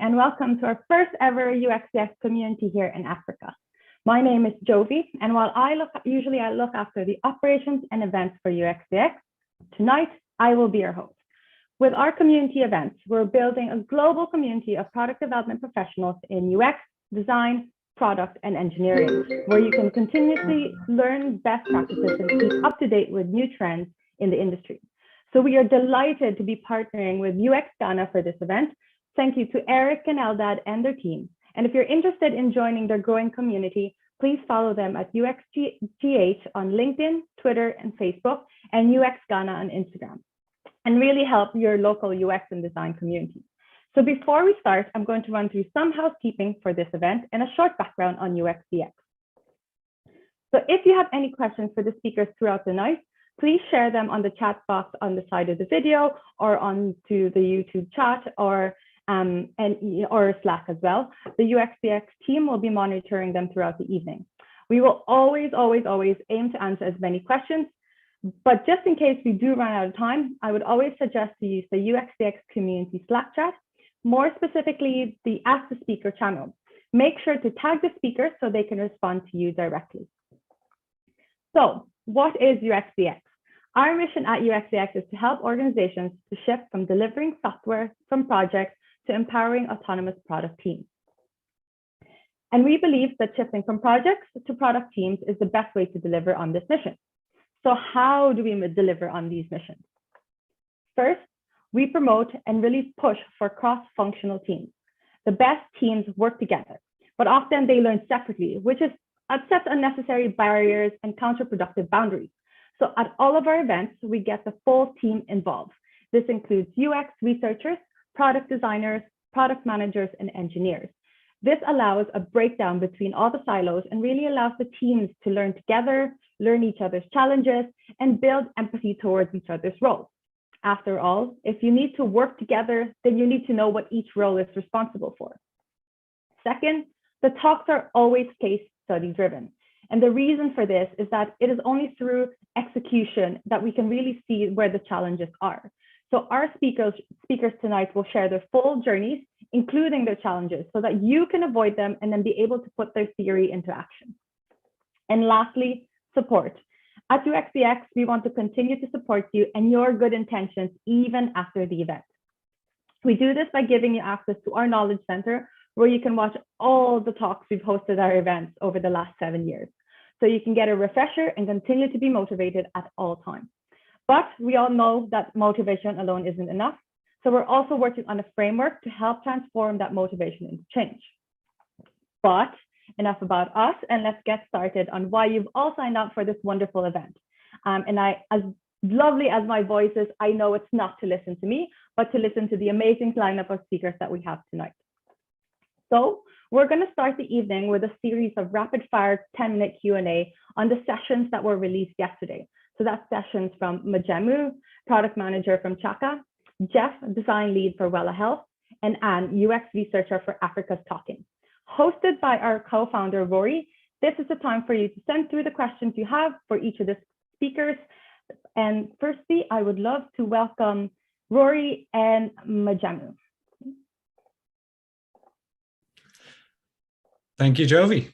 and welcome to our first ever UXDX community here in Africa. My name is Jovi, and while usually I look after the operations and events for UXDX, tonight I will be your host. With our community events, we're building a global community of product development professionals in UX, design, product, and engineering, where you can continuously learn best practices and keep up to date with new trends in the industry. So we are delighted to be partnering with UX Ghana for this event. Thank you to Eric and Eldad and their team. And if you're interested in joining their growing community, please follow them at UXGH on LinkedIn, Twitter, and Facebook, and UX Ghana on Instagram, and really help your local UX and design community. So before we start, I'm going to run through some housekeeping for this event and a short background on UXDX. So if you have any questions for the speakers throughout the night, please share them on the chat box on the side of the video or onto the YouTube chat or Slack as well. The UXDX team will be monitoring them throughout the evening. We will always aim to answer as many questions, but just in case we do run out of time, I would always suggest to use the UXDX community Slack chat, more specifically the Ask the Speaker channel. Make sure to tag the speakers so they can respond to you directly. So what is UXDX? Our mission at UXDX is to help organizations to shift from delivering software from projects to empowering autonomous product teams. And we believe that shifting from projects to product teams is the best way to deliver on this mission. So how do we deliver on these missions? First, we promote and really push for cross-functional teams. The best teams work together, but often they learn separately, which sets unnecessary barriers and counterproductive boundaries. So at all of our events, we get the full team involved. This includes UX researchers, product designers, product managers, and engineers. This allows a breakdown between all the silos and really allows the teams to learn together, learn each other's challenges, and build empathy towards each other's roles. After all, if you need to work together, then you need to know what each role is responsible for. Second, the talks are always case study driven. And the reason for this is that it is only through execution that we can really see where the challenges are. So our speakers tonight will share their full journeys, including their challenges, so that you can avoid them and then be able to put their theory into action. And lastly, support. At UXDX, we want to continue to support you and your good intentions even after the event. We do this by giving you access to our Knowledge Center, where you can watch all the talks we've hosted at our events over the last 7 years. So you can get a refresher and continue to be motivated at all times. But we all know that motivation alone isn't enough. So we're also working on a framework to help transform that motivation into change. But enough about us, and let's get started on why you've all signed up for this wonderful event. As lovely as my voice is, I know it's not to listen to me, but to listen to the amazing lineup of speakers that we have tonight. So we're going to start the evening with a series of rapid fire 10-minute Q&A on the sessions that were released yesterday. So that's sessions from Majemu, product manager from Chaka, Jeff, design lead for Wella Health, and Anne, UX researcher for Africa's Talking. Hosted by our co-founder, Rory, this is the time for you to send through the questions you have for each of the speakers. And firstly, I would love to welcome Rory and Majemu. Thank you, Jovi.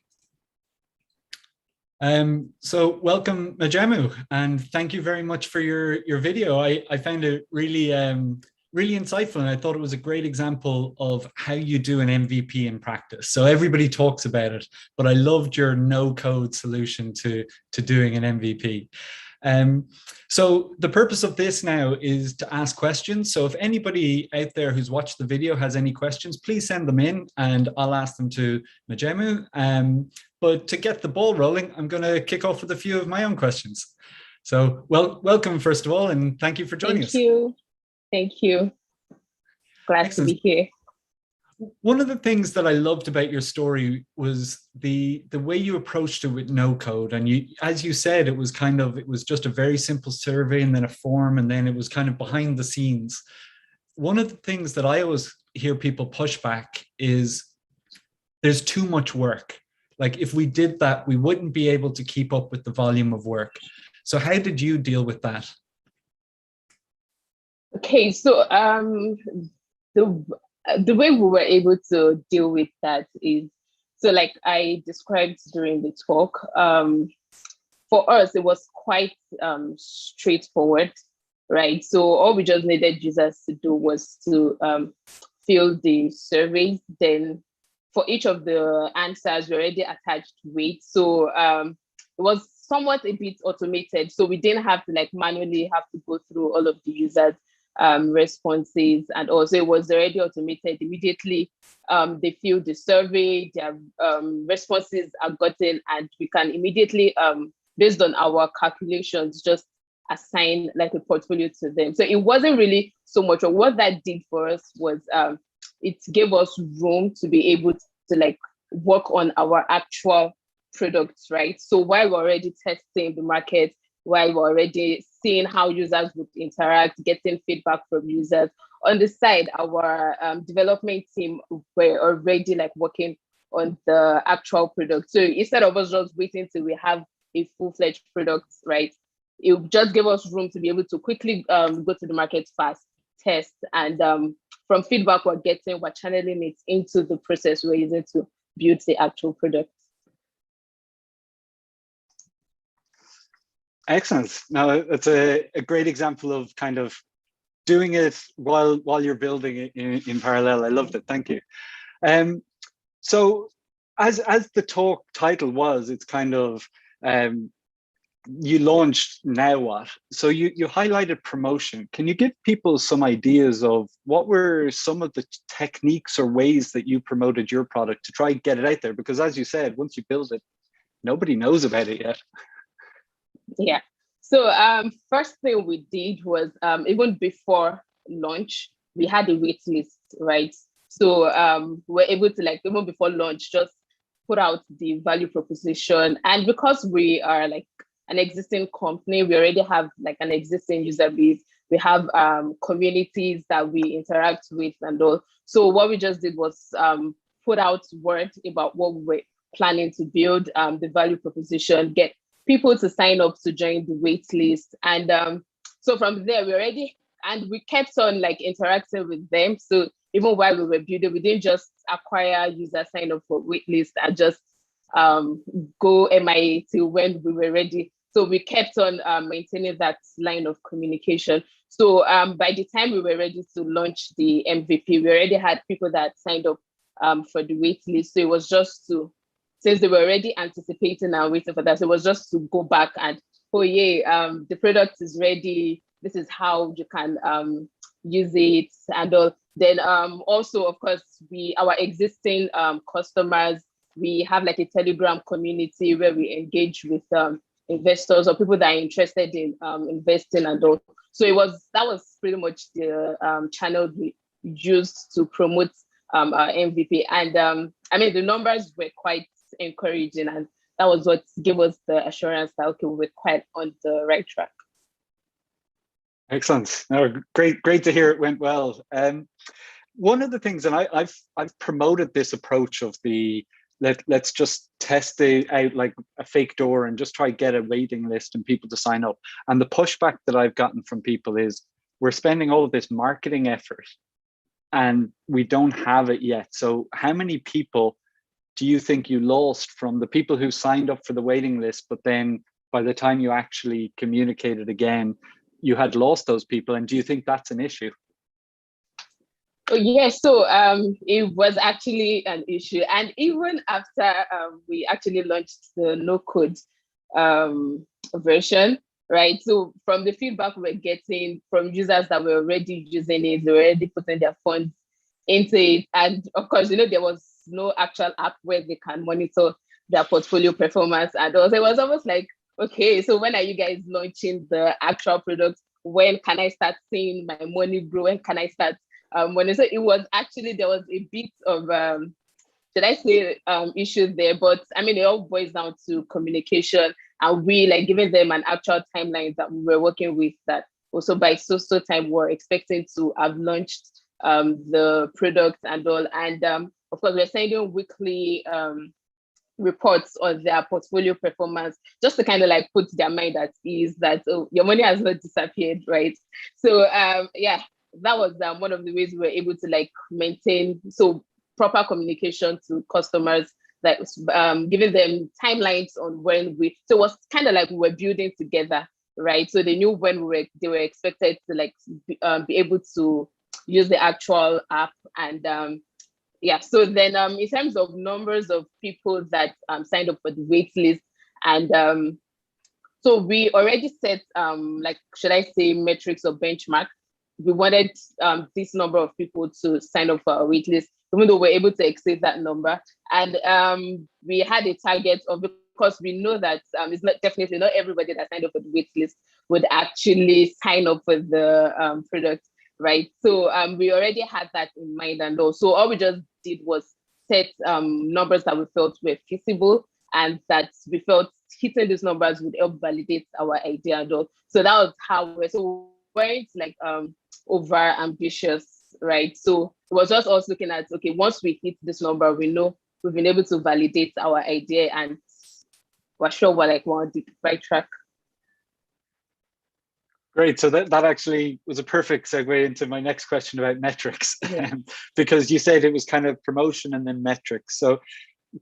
So welcome, Majemu, and thank you very much for your video. I found it really, really insightful, and I thought it was a great example of how you do an MVP in practice. So everybody talks about it, but I loved your no-code solution to doing an MVP. So the purpose of this now is to ask questions. So if anybody out there who's watched the video has any questions, please send them in and I'll ask them to Majemu. But to get the ball rolling, I'm going to kick off with a few of my own questions. So welcome first of all, and thank you for joining us. Thank you. Glad Excellent. To be here. One of the things that I loved about your story was the way you approached it with no code. And you, as you said, it was just a very simple survey and then a form, and then it was kind of behind the scenes. One of the things that I always hear people push back is there's too much work. Like if we did that, we wouldn't be able to keep up with the volume of work. So how did you deal with that? Okay, so the way we were able to deal with that is, so like I described during the talk, for us, it was quite straightforward, right? So all we just needed users to do was to fill the surveys. Then for each of the answers, we already attached weight. So it was somewhat a bit automated. So we didn't have to like manually have to go through all of the users' responses. And also it was already automated immediately. They fill the survey, their responses are gotten, and we can immediately, based on our calculations, just assign like a portfolio to them. So it wasn't really so much, or what that did for us was it gave us room to be able to like work on our actual products, right? So while we're already testing the market, while we're already seeing how users would interact, getting feedback from users, on the side, our development team were already like working on the actual product. So instead of us just waiting till we have a full-fledged product, right? It just gave us room to be able to quickly go to the market fast, test, and from feedback we're getting, we're channeling it into the process we're using to build the actual product. Excellent. Now, it's a great example of kind of doing it while you're building it in parallel. I loved it. Thank you. So as the talk title was, it's kind of you launched Now What? So you highlighted promotion. Can you give people some ideas of what were some of the techniques or ways that you promoted your product to try and get it out there? Because as you said, once you build it, nobody knows about it yet. Yeah. So first thing we did was even before launch, we had a wait list, right? So we were able to like even before launch just put out the value proposition. And because we are like an existing company, we already have like an existing user base. We have communities that we interact with and all. So what we just did was put out word about what we were planning to build, the value proposition, get people to sign up to join the wait list. And so from there, we kept on like interacting with them. So even while we were building, we didn't just acquire user sign up for wait list and just go MIA till when we were ready. So we kept on maintaining that line of communication. So by the time we were ready to launch the MVP, we already had people that signed up for the wait list. So it was just to, since they were already anticipating and waiting for that, so it was just to go back and, oh yeah, the product is ready. This is how you can use it and all. Then also, of course, our existing customers, we have like a Telegram community where we engage with investors or people that are interested in investing and all. So that was pretty much the channel we used to promote our MVP. And I mean, the numbers were quite encouraging, and that was what gave us the assurance that okay, we're quite on the right track. Excellent. No, great to hear it went well. One of the things, and I've promoted this approach of the let's just test it out like a fake door and just try get a waiting list and people to sign up. And the pushback that I've gotten from people is we're spending all of this marketing effort and we don't have it yet. So how many people do you think you lost from the people who signed up for the waiting list, but then by the time you actually communicated again, you had lost those people? And do you think that's an issue? Oh, yes, so it was actually an issue. And even after we actually launched the no-code version, right? So from the feedback we're getting from users that were already using it, they were already putting their funds into it. And of course, there was no actual app where they can monitor their portfolio performance. And also it was almost like, okay, so when are you guys launching the actual product? When can I start seeing my money grow? When can I start money? So it was actually, there was a bit of, should I say, issues there, but I mean, it all boils down to communication, and we like giving them an actual timeline that we were working with, that also by so time we're expecting to have launched the product and all. And of course, we're sending weekly reports on their portfolio performance, just to kind of like put their mind at ease that, oh, your money has not disappeared, right? So yeah, that was one of the ways we were able to like maintain proper communication to customers, like giving them timelines on when so it was kind of like we were building together, right? So they knew when they were expected to like be able to use the actual app. And yeah, so then in terms of numbers of people that signed up for the wait list, and so we already set like, should I say, metrics or benchmark. We wanted this number of people to sign up for our wait list, even though we're able to exceed that number. And we had a target of, because we know that it's definitely not everybody that signed up for the wait list would actually sign up for the product, right? So we already had that in mind, and also all we just did was set numbers that we felt were feasible, and that we felt hitting these numbers would help validate our idea and all. So that was how we weren't like over ambitious, right? So it was just us looking at, okay, once we hit this number, we know we've been able to validate our idea, and we're sure we're on the right track. Great. So that actually was a perfect segue into my next question about metrics, Yeah. because you said it was kind of promotion and then metrics. So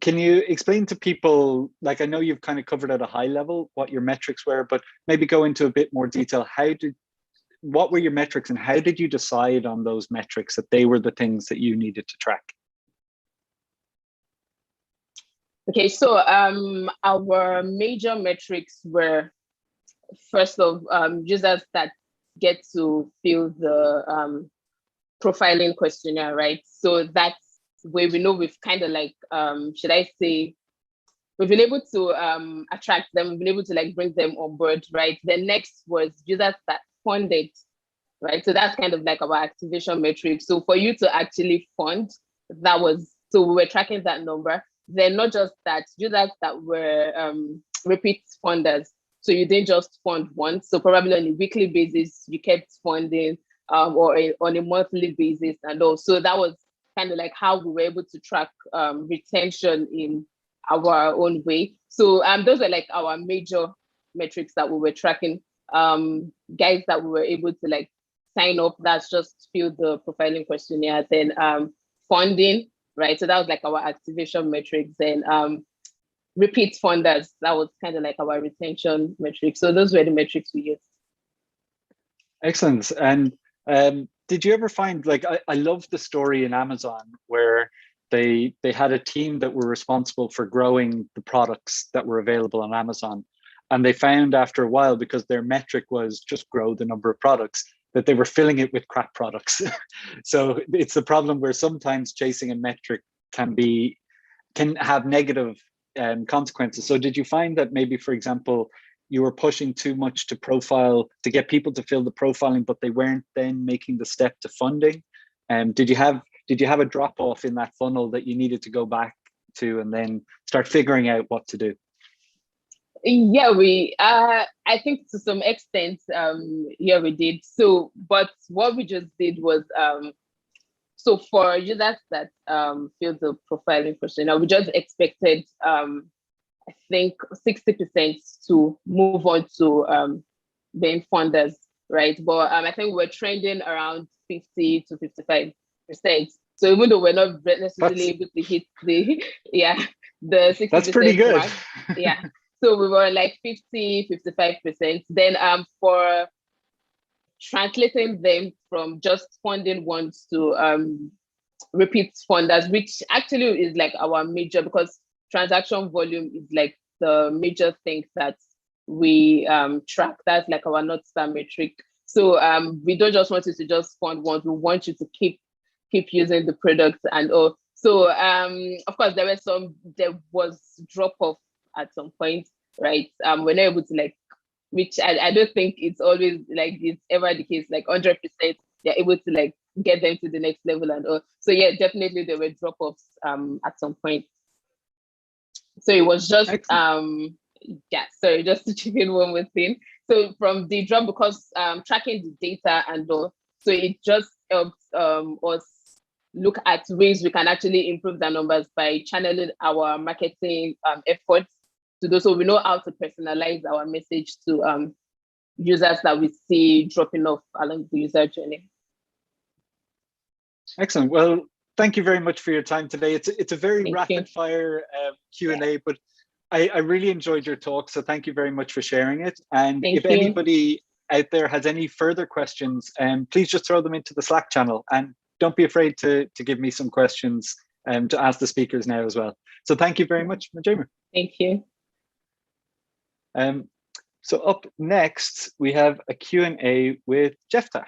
can you explain to people, like, I know you've kind of covered at a high level what your metrics were, but maybe go into a bit more detail. What were your metrics, and how did you decide on those metrics that they were the things that you needed to track? Okay, so our major metrics were, first of users that get to fill the profiling questionnaire, right? So that's where we know we've kind of like, should I say, we've been able to attract them, we've been able to like bring them on board, right? The next was users that funded, right? So that's kind of like our activation metric. So for you to actually fund, so we were tracking that number. Then not just that, users that were repeat funders. So you didn't just fund once. So probably on a weekly basis, you kept funding, or on a monthly basis and all. So that was kind of like how we were able to track retention in our own way. So those are like our major metrics that we were tracking. Guys that we were able to like sign up, that's just fill the profiling questionnaire. Then funding, right? So that was like our activation metrics. Then repeat funders, that was kind of like our retention metrics. So those were the metrics we used. Excellent. And did you ever find, like, I love the story in Amazon where they had a team that were responsible for growing the products that were available on Amazon. And they found after a while, because their metric was just grow the number of products, that they were filling it with crap products. So it's the problem where sometimes chasing a metric can have negative consequences. So did you find that maybe, for example, you were pushing too much to get people to fill the profiling, but they weren't then making the step to funding? Did you have a drop off in that funnel that you needed to go back to and then start figuring out what to do? Yeah, I think to some extent, yeah, we did. So, but what we just did was, so for users that filled the profiling questionnaire, we just expected, I think 60% to move on to being funders, right? But I think we're trending around 50 to 55%. So even though we're not necessarily able to hit the 60%, that's pretty good. mark, yeah. So we were like 50, 55%. Then for translating them from just funding ones to repeat funders, which actually is like our major, because transaction volume is like the major thing that we track. That's like our North Star metric. So we don't just want you to just fund ones, we want you to keep using the product and all. So of course there was drop off at some point, right? We're not able to like, which I don't think it's always like it's ever the case, like 100% they're able to like get them to the next level and all. So yeah, definitely there were drop offs at some point. So it was just just to chip in one more thing. So from the drop, because tracking the data and all, so it just helps us look at ways we can actually improve the numbers by channeling our marketing efforts to those. So we know how to personalize our message to users that we see dropping off along the user journey. Excellent. Well, thank you very much for your time today. It's a very Thank rapid you. fire Q&A, but I really enjoyed your talk. So thank you very much for sharing it. And Thank if you. anybody out there has any further questions, please just throw them into the Slack channel, and don't be afraid to give me some questions to ask the speakers now as well. So thank you very much, Majema. Thank you. So up next, we have a Q&A with Jefta.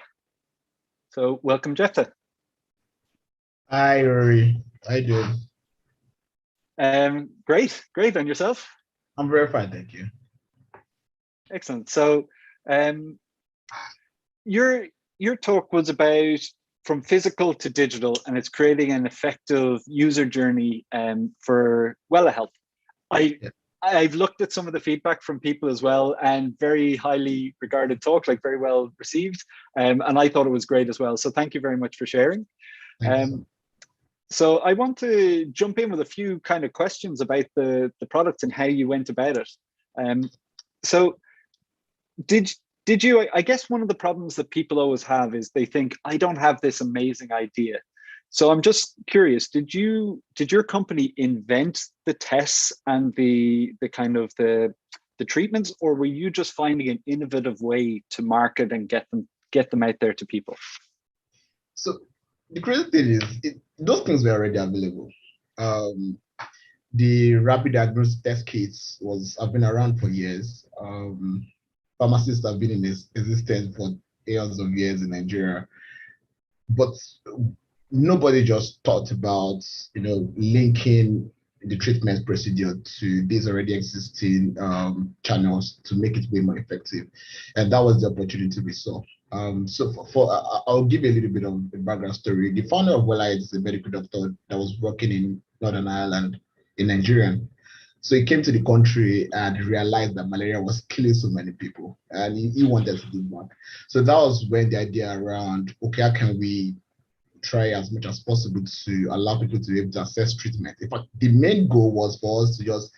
So welcome, Jefta. Hi, Rory. How you doing? Great. And yourself? I'm very fine, thank you. Excellent. So your talk was about from physical to digital, and it's creating an effective user journey for Health. I've looked at some of the feedback from people as well, and very highly regarded talk, like very well received. And I thought it was great as well. So thank you very much for sharing. So I want to jump in with a few kind of questions about the product and how you went about it. So did you, I guess one of the problems that people always have is they think, I don't have this amazing idea. So I'm just curious, did your company invent the tests and the kind of the treatments, or were you just finding an innovative way to market and get them out there to people? So the crazy thing is, those things were already available. The rapid diagnosis test kits have been around for years. Pharmacists have been in existence for years of years in Nigeria, but nobody just thought about, linking the treatment procedure to these already existing channels to make it way more effective, and that was the opportunity we saw. So I'll give you a little bit of the background story. The founder of Wella is a medical doctor that was working in Northern Ireland in Nigeria. So he came to the country and realized that malaria was killing so many people, and he wanted to do more. So that was when the idea around, okay, how can we try as much as possible to allow people to be able to access treatment? In fact, the main goal was for us to just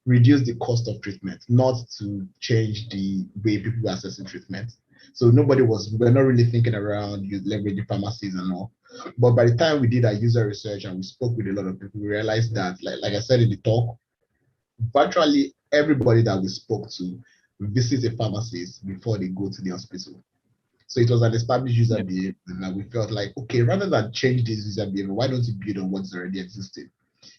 reduce the cost of treatment, not to change the way people were accessing treatment. So we're not really thinking around leveraging pharmacies and all. But by the time we did our user research and we spoke with a lot of people, we realized that, like I said in the talk, virtually everybody that we spoke to visits a pharmacist before they go to the hospital. So it was an established user behavior that we felt like, okay, rather than change this user behavior, why don't you build on what's already existing?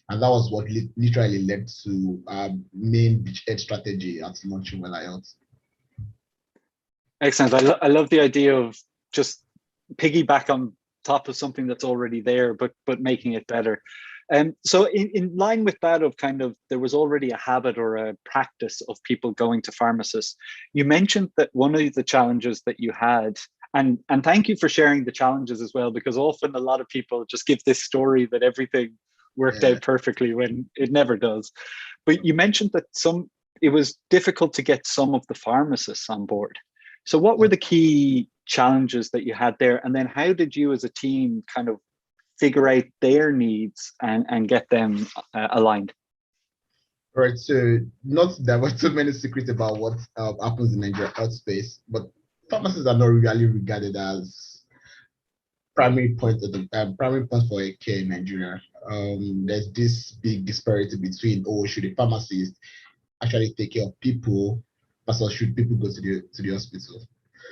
And that was what literally led to our main beachhead strategy at launching Wella Health. Excellent. I love the idea of just piggyback on top of something that's already there, but making it better. So in line with that of kind of, there was already a habit or a practice of people going to pharmacists. You mentioned that one of the challenges that you had, and thank you for sharing the challenges as well, because often a lot of people just give this story that everything worked out perfectly when it never does. But you mentioned that it was difficult to get some of the pharmacists on board. So what were the key challenges that you had there? And then how did you as a team kind of figure out their needs and get them aligned? Right, so not that there were too many secrets about what happens in Nigeria health space, but pharmacists are not really regarded as primary points for a care in Nigeria. There's this big disparity between, should a pharmacist actually take care of people versus should people go to the hospital?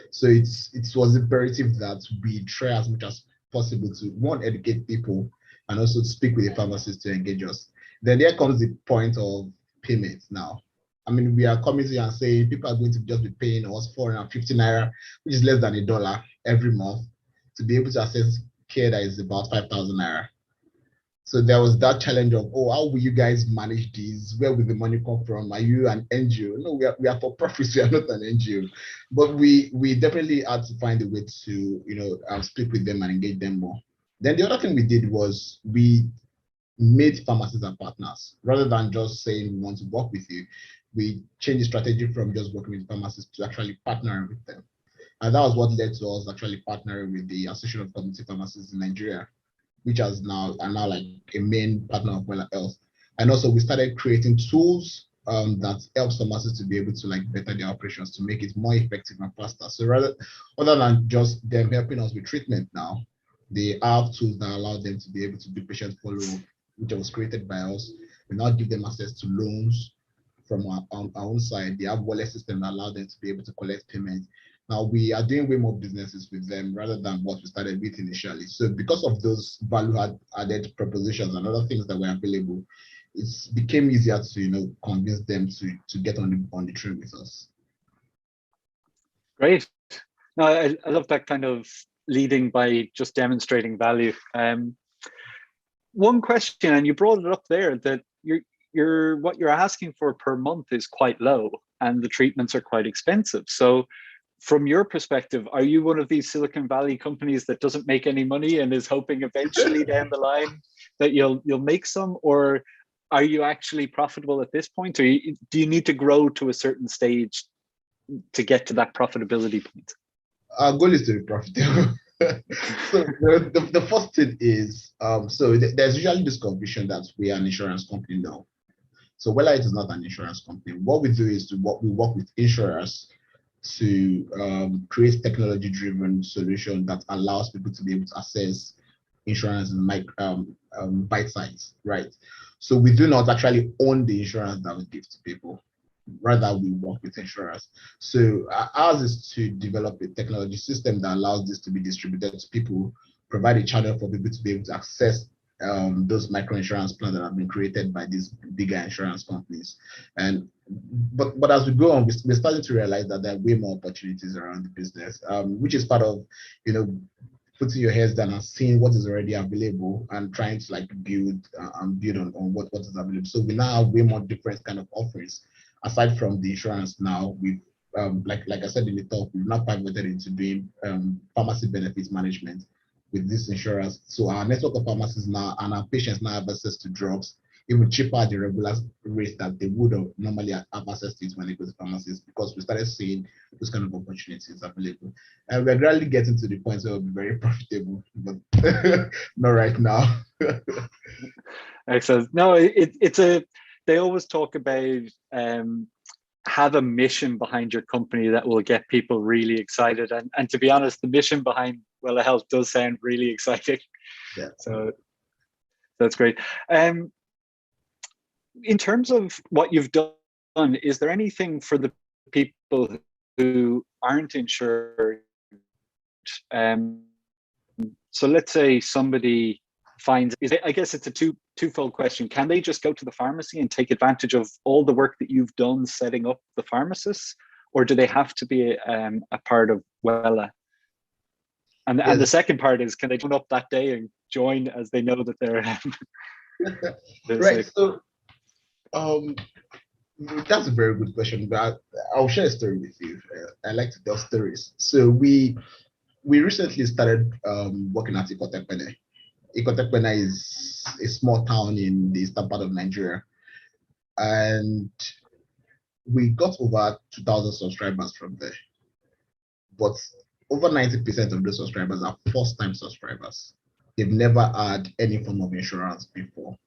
So it was imperative that we try as much as possible to, one, educate people, and also to speak with the pharmacists to engage us. Then there comes the point of payment now. I mean, we are coming to you and saying people are going to just be paying us 450 naira, which is less than $1 every month, to be able to access care that is about 5,000 naira. So there was that challenge of, how will you guys manage these? Where will the money come from? Are you an NGO? No, we are for profits. We are not an NGO. But we definitely had to find a way to, speak with them and engage them more. Then the other thing we did was we made pharmacists our partners. Rather than just saying we want to work with you, we changed the strategy from just working with pharmacists to actually partnering with them. And that was what led to us actually partnering with the Association of Community Pharmacists in Nigeria, which are now like a main partner of Wella Health. And also we started creating tools that help pharmacists to be able to better their operations, to make it more effective and faster. So other than just them helping us with treatment now, They have tools that allow them to be able to do patient follow-up, which was created by us. We now give them access to loans from our own side. They have wallet system that allow them to be able to collect payments. Now we are doing way more businesses with them rather than what we started with initially. So because of those value-added propositions and other things that were available, it became easier to convince them to get on the train with us. Great. No, I love that kind of leading by just demonstrating value. One question, and you brought it up there, that what you're asking for per month is quite low, and the treatments are quite expensive. So, from your perspective, are you one of these Silicon Valley companies that doesn't make any money and is hoping eventually down the line that you'll make some, or are you actually profitable at this point, or do you need to grow to a certain stage to get to that profitability point? Our goal is to be profitable. So the first thing is, there's usually this confusion that we are an insurance company now. So Wella it is not an insurance company. What we do is we work with insurers to create technology-driven solution that allows people to be able to access insurance in bite size, right? So we do not actually own the insurance that we give to people. Rather, we work with insurers. So ours is to develop a technology system that allows this to be distributed to people, provide a channel for people to be able to access those micro insurance plans that have been created by these bigger insurance companies. But as we go on, we're starting to realize that there are way more opportunities around the business, which is part of putting your heads down and seeing what is already available and trying to build on what is available. So we now have way more different kind of offerings. Aside from the insurance now, we've like I said in the talk, we've now pivoted into doing pharmacy benefits management with this insurance. So our network of pharmacies now and our patients now have access to drugs even cheaper at the regular rate that they would have normally have access to it when they go to pharmacies, because we started seeing those kind of opportunities available. And we're gradually getting to the point where we'll be very profitable, but not right now. Excellent. No, they always talk about have a mission behind your company that will get people really excited. And to be honest, the mission behind Wella Health does sound really exciting. Yeah. So that's great. In terms of what you've done, is there anything for the people who aren't insured? So let's say somebody finds, I guess it's a twofold question. Can they just go to the pharmacy and take advantage of all the work that you've done setting up the pharmacists, or do they have to be a part of Wella? And, yes. And the second part is, can they turn up that day and join as they know that they're right? So that's a very good question, but I'll share a story with you. I like to tell stories. So we recently started working at Ikotekpene. Ikotekpene is a small town in the eastern part of Nigeria, and we got over 2,000 subscribers from there. But over 90% of those subscribers are first-time subscribers. They've never had any form of insurance before.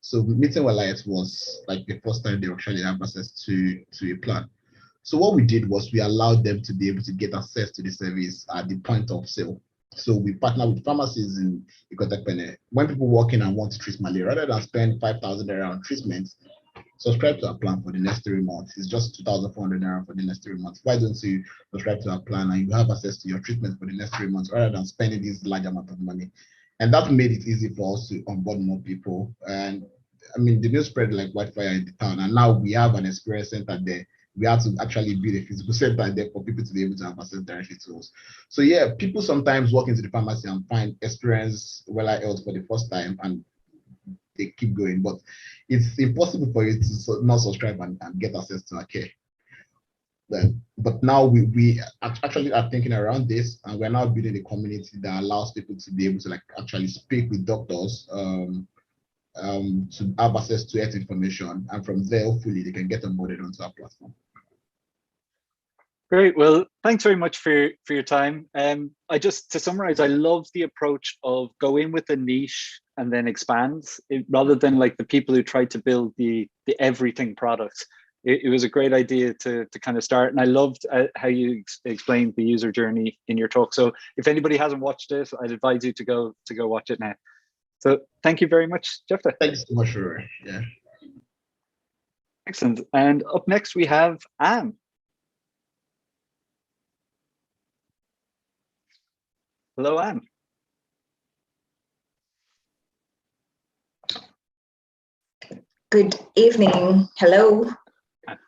So meeting Wella was like the first time they actually have access to a plan. So what we did was we allowed them to be able to get access to the service at the point of sale. So we partner with pharmacies in Ikotekpene. When people walk in and want to treat malaria, rather than spend 5,000 naira on treatments, subscribe to our plan for the next 3 months. It's just 2,400 naira for the next 3 months. Why don't you subscribe to our plan and you have access to your treatment for the next 3 months rather than spending this large amount of money? And that made it easy for us to onboard more people. And I mean, the news spread like wildfire in the town. And now we have an experience center there. We have to actually build a physical center there for people to be able to have access directly to us. So yeah, people sometimes walk into the pharmacy and experience Wella Health for the first time and they keep going. But it's impossible for you to not subscribe and get access to our care. But now we actually are thinking around this, and we're now building a community that allows people to be able to actually speak with doctors to have access to health information, and from there, hopefully, they can get onboarded onto our platform. Great. Well, thanks very much for your time. To summarize, I love the approach of go in with a niche and then expand, rather than like the people who try to build the everything product. it was a great idea to kind of start. And I loved how you explained the user journey in your talk. So if anybody hasn't watched it, I'd advise you to go watch it now. So thank you very much, Jeff. Thanks so much, Rory. Yeah. Excellent. And up next we have Anne. Hello, Anne. Good evening. Hello.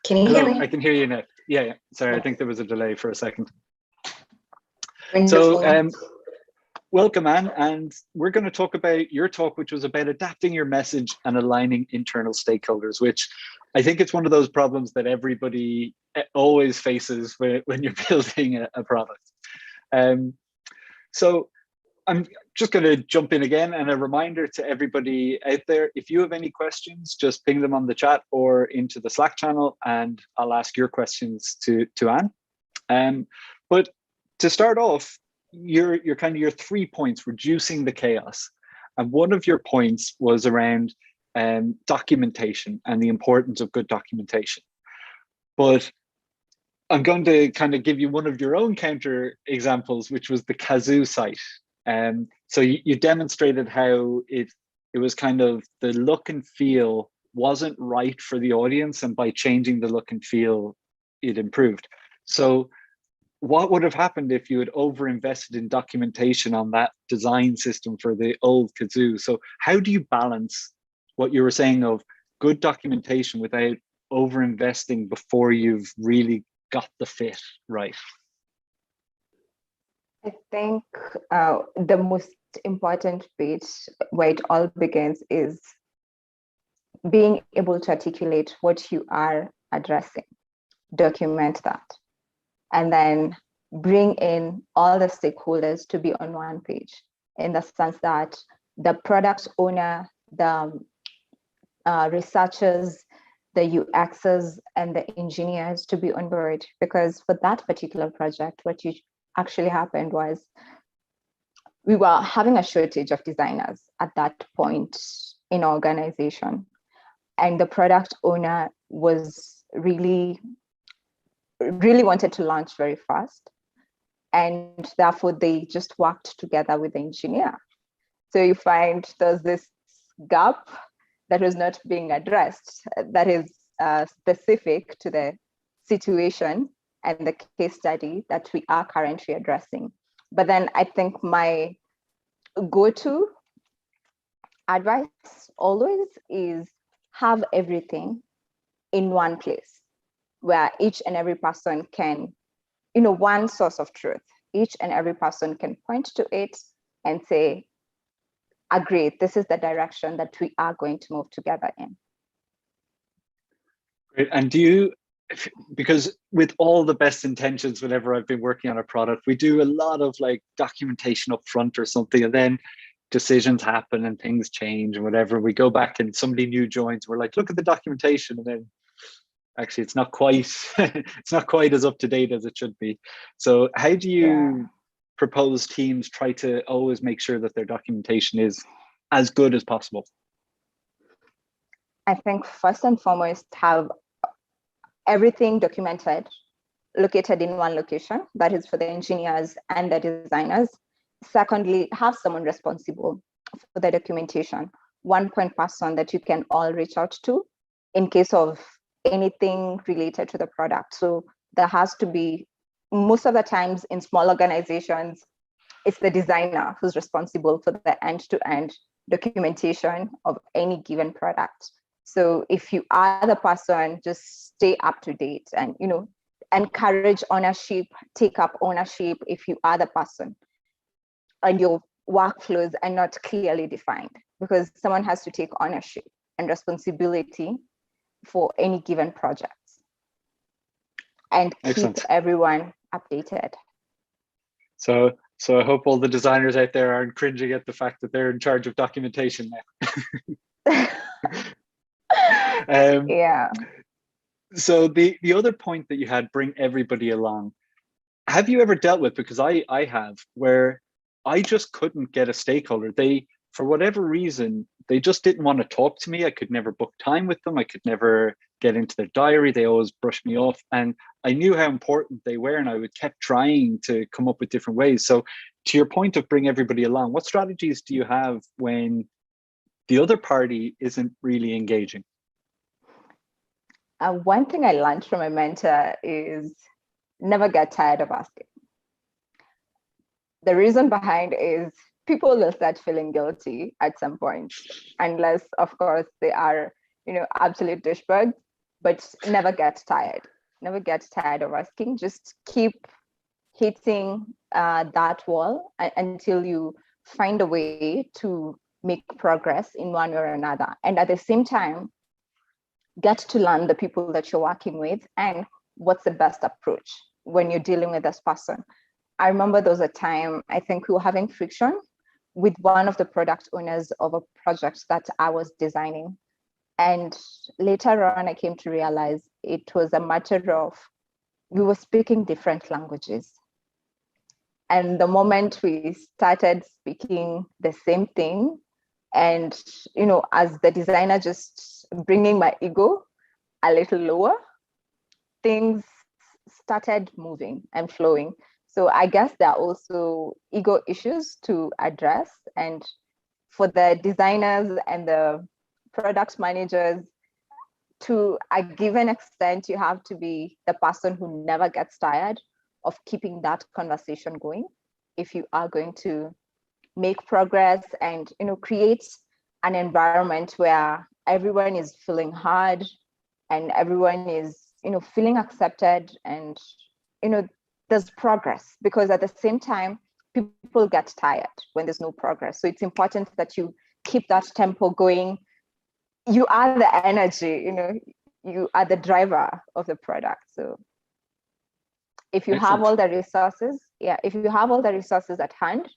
Can you hear me? I can hear you now. Yeah. Sorry, I think there was a delay for a second. Wonderful. So welcome, Anne. And we're going to talk about your talk, which was about adapting your message and aligning internal stakeholders, which I think it's one of those problems that everybody always faces when you're building a product. So I'm just going to jump in again, and a reminder to everybody out there, if you have any questions, just ping them on the chat or into the Slack channel, and I'll ask your questions to Anne. But to start off, your 3 points, reducing the chaos. And one of your points was around documentation and the importance of good documentation. But I'm going to kind of give you one of your own counter examples, which was the Kazoo site. So you demonstrated how it was kind of the look and feel wasn't right for the audience, and by changing the look and feel, it improved. So what would have happened if you had over-invested in documentation on that design system for the old Kazoo? So how do you balance what you were saying of good documentation without over-investing before you've really got the fit right? I think the most important bit where it all begins is being able to articulate what you are addressing, document that, and then bring in all the stakeholders to be on one page, in the sense that the product owner, the researchers, the UXers, and the engineers to be on board. Because for that particular project, what actually happened was we were having a shortage of designers at that point in our organization. And the product owner was really wanted to launch very fast. And therefore they just worked together with the engineer. So you find there's this gap that was not being addressed, that is specific to the situation and the case study that we are currently addressing. But then I think my go-to advice always is have everything in one place where each and every person can, one source of truth. Each and every person can point to it and say, agree, this is the direction that we are going to move together in. Great. And do you, because with all the best intentions, whenever I've been working on a product, we do a lot of like documentation up front or something, and then decisions happen and things change and whatever. We go back and somebody new joins, we're like, look at the documentation, and then actually it's not quite it's not quite as up to date as it should be. So how do you propose teams try to always make sure that their documentation is as good as possible? I think first and foremost, have everything documented, located in one location, that is for the engineers and the designers. Secondly, have someone responsible for the documentation, one point person that you can all reach out to in case of anything related to the product. So there has to be, most of the times in small organizations, it's the designer who's responsible for the end-to-end documentation of any given product. So if you are the person, just stay up to date and, encourage ownership, take up ownership if you are the person and your workflows are not clearly defined, because someone has to take ownership and responsibility for any given project and keep everyone updated. So I hope all the designers out there aren't cringing at the fact that they're in charge of documentation now. Yeah. So the other point that you had, bring everybody along. Have you ever dealt with, because I have, where I just couldn't get a stakeholder. for whatever reason, they just didn't want to talk to me. I could never book time with them. I could never get into their diary. They always brushed me off. And I knew how important they were, and I would kept trying to come up with different ways. So to your point of bring everybody along, what strategies do you have when the other party isn't really engaging? One thing I learned from a mentor is never get tired of asking. The reason behind is people will start feeling guilty at some point, unless, of course, they are, absolute douchebags, but never get tired. Never get tired of asking. Just keep hitting that wall until you find a way to make progress in one way or another. And at the same time, get to learn the people that you're working with and what's the best approach when you're dealing with this person. I remember there was a time, I think we were having friction with one of the product owners of a project that I was designing. And later on, I came to realize it was a matter of we were speaking different languages. And the moment we started speaking the same thing, and, as the designer, just bringing my ego a little lower, things started moving and flowing. So I guess there are also ego issues to address. And for the designers and the product managers, to a given extent, you have to be the person who never gets tired of keeping that conversation going if you are going to make progress and create an environment where everyone is feeling heard and everyone is feeling accepted, and there's progress, because at the same time people get tired when there's no progress. So it's important that you keep that tempo going. You are the energy, you are the driver of the product. So if you have all the resources, if you have all the resources at hand,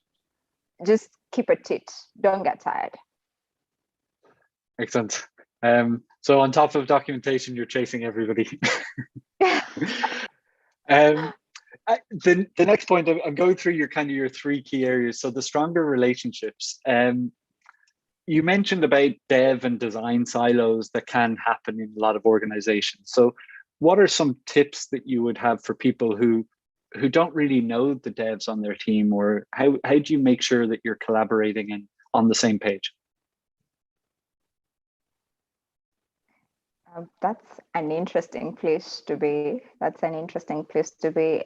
just keep at it. Don't get tired. Excellent. So on top of documentation, you're chasing everybody. The next point, I'm going through your three key areas. So the stronger relationships. You mentioned about dev and design silos that can happen in a lot of organizations. So what are some tips that you would have for people who don't really know the devs on their team, or how do you make sure that you're collaborating and on the same page? That's an interesting place to be.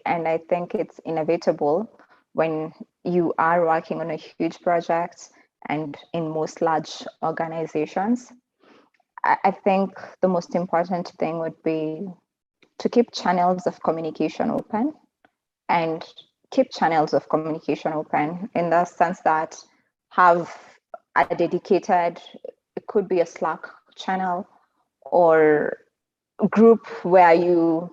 And I think it's inevitable when you are working on a huge project and in most large organizations. I think the most important thing would be to keep channels of communication open, and keep channels of communication open in the sense that have a dedicated, it could be a Slack channel or group where you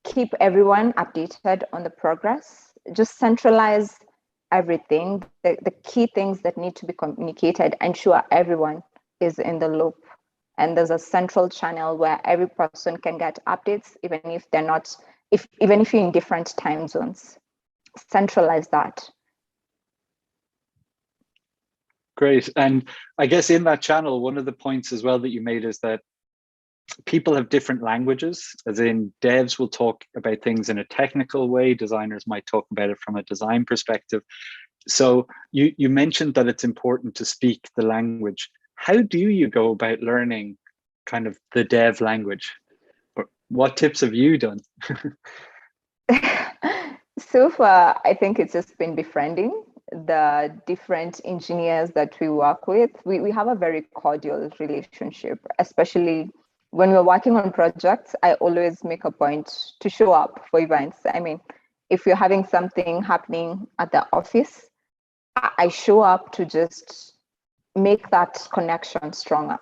keep everyone updated on the progress. Just centralize everything, the key things that need to be communicated, ensure everyone is in the loop. And there's a central channel where every person can get updates, even if they're not, even if you're in different time zones. Centralize that. Great. And I guess in that channel, one of the points as well that you made is that people have different languages, as in devs will talk about things in a technical way, designers might talk about it from a design perspective. So you mentioned that it's important to speak the language. How do you go about learning kind of the dev language? What tips have you done? So far, I think it's just been befriending the different engineers that we work with. We have a very cordial relationship, especially when we're working on projects. I always make a point to show up for events. I mean, if you're having something happening at the office, I show up to just make that connection stronger.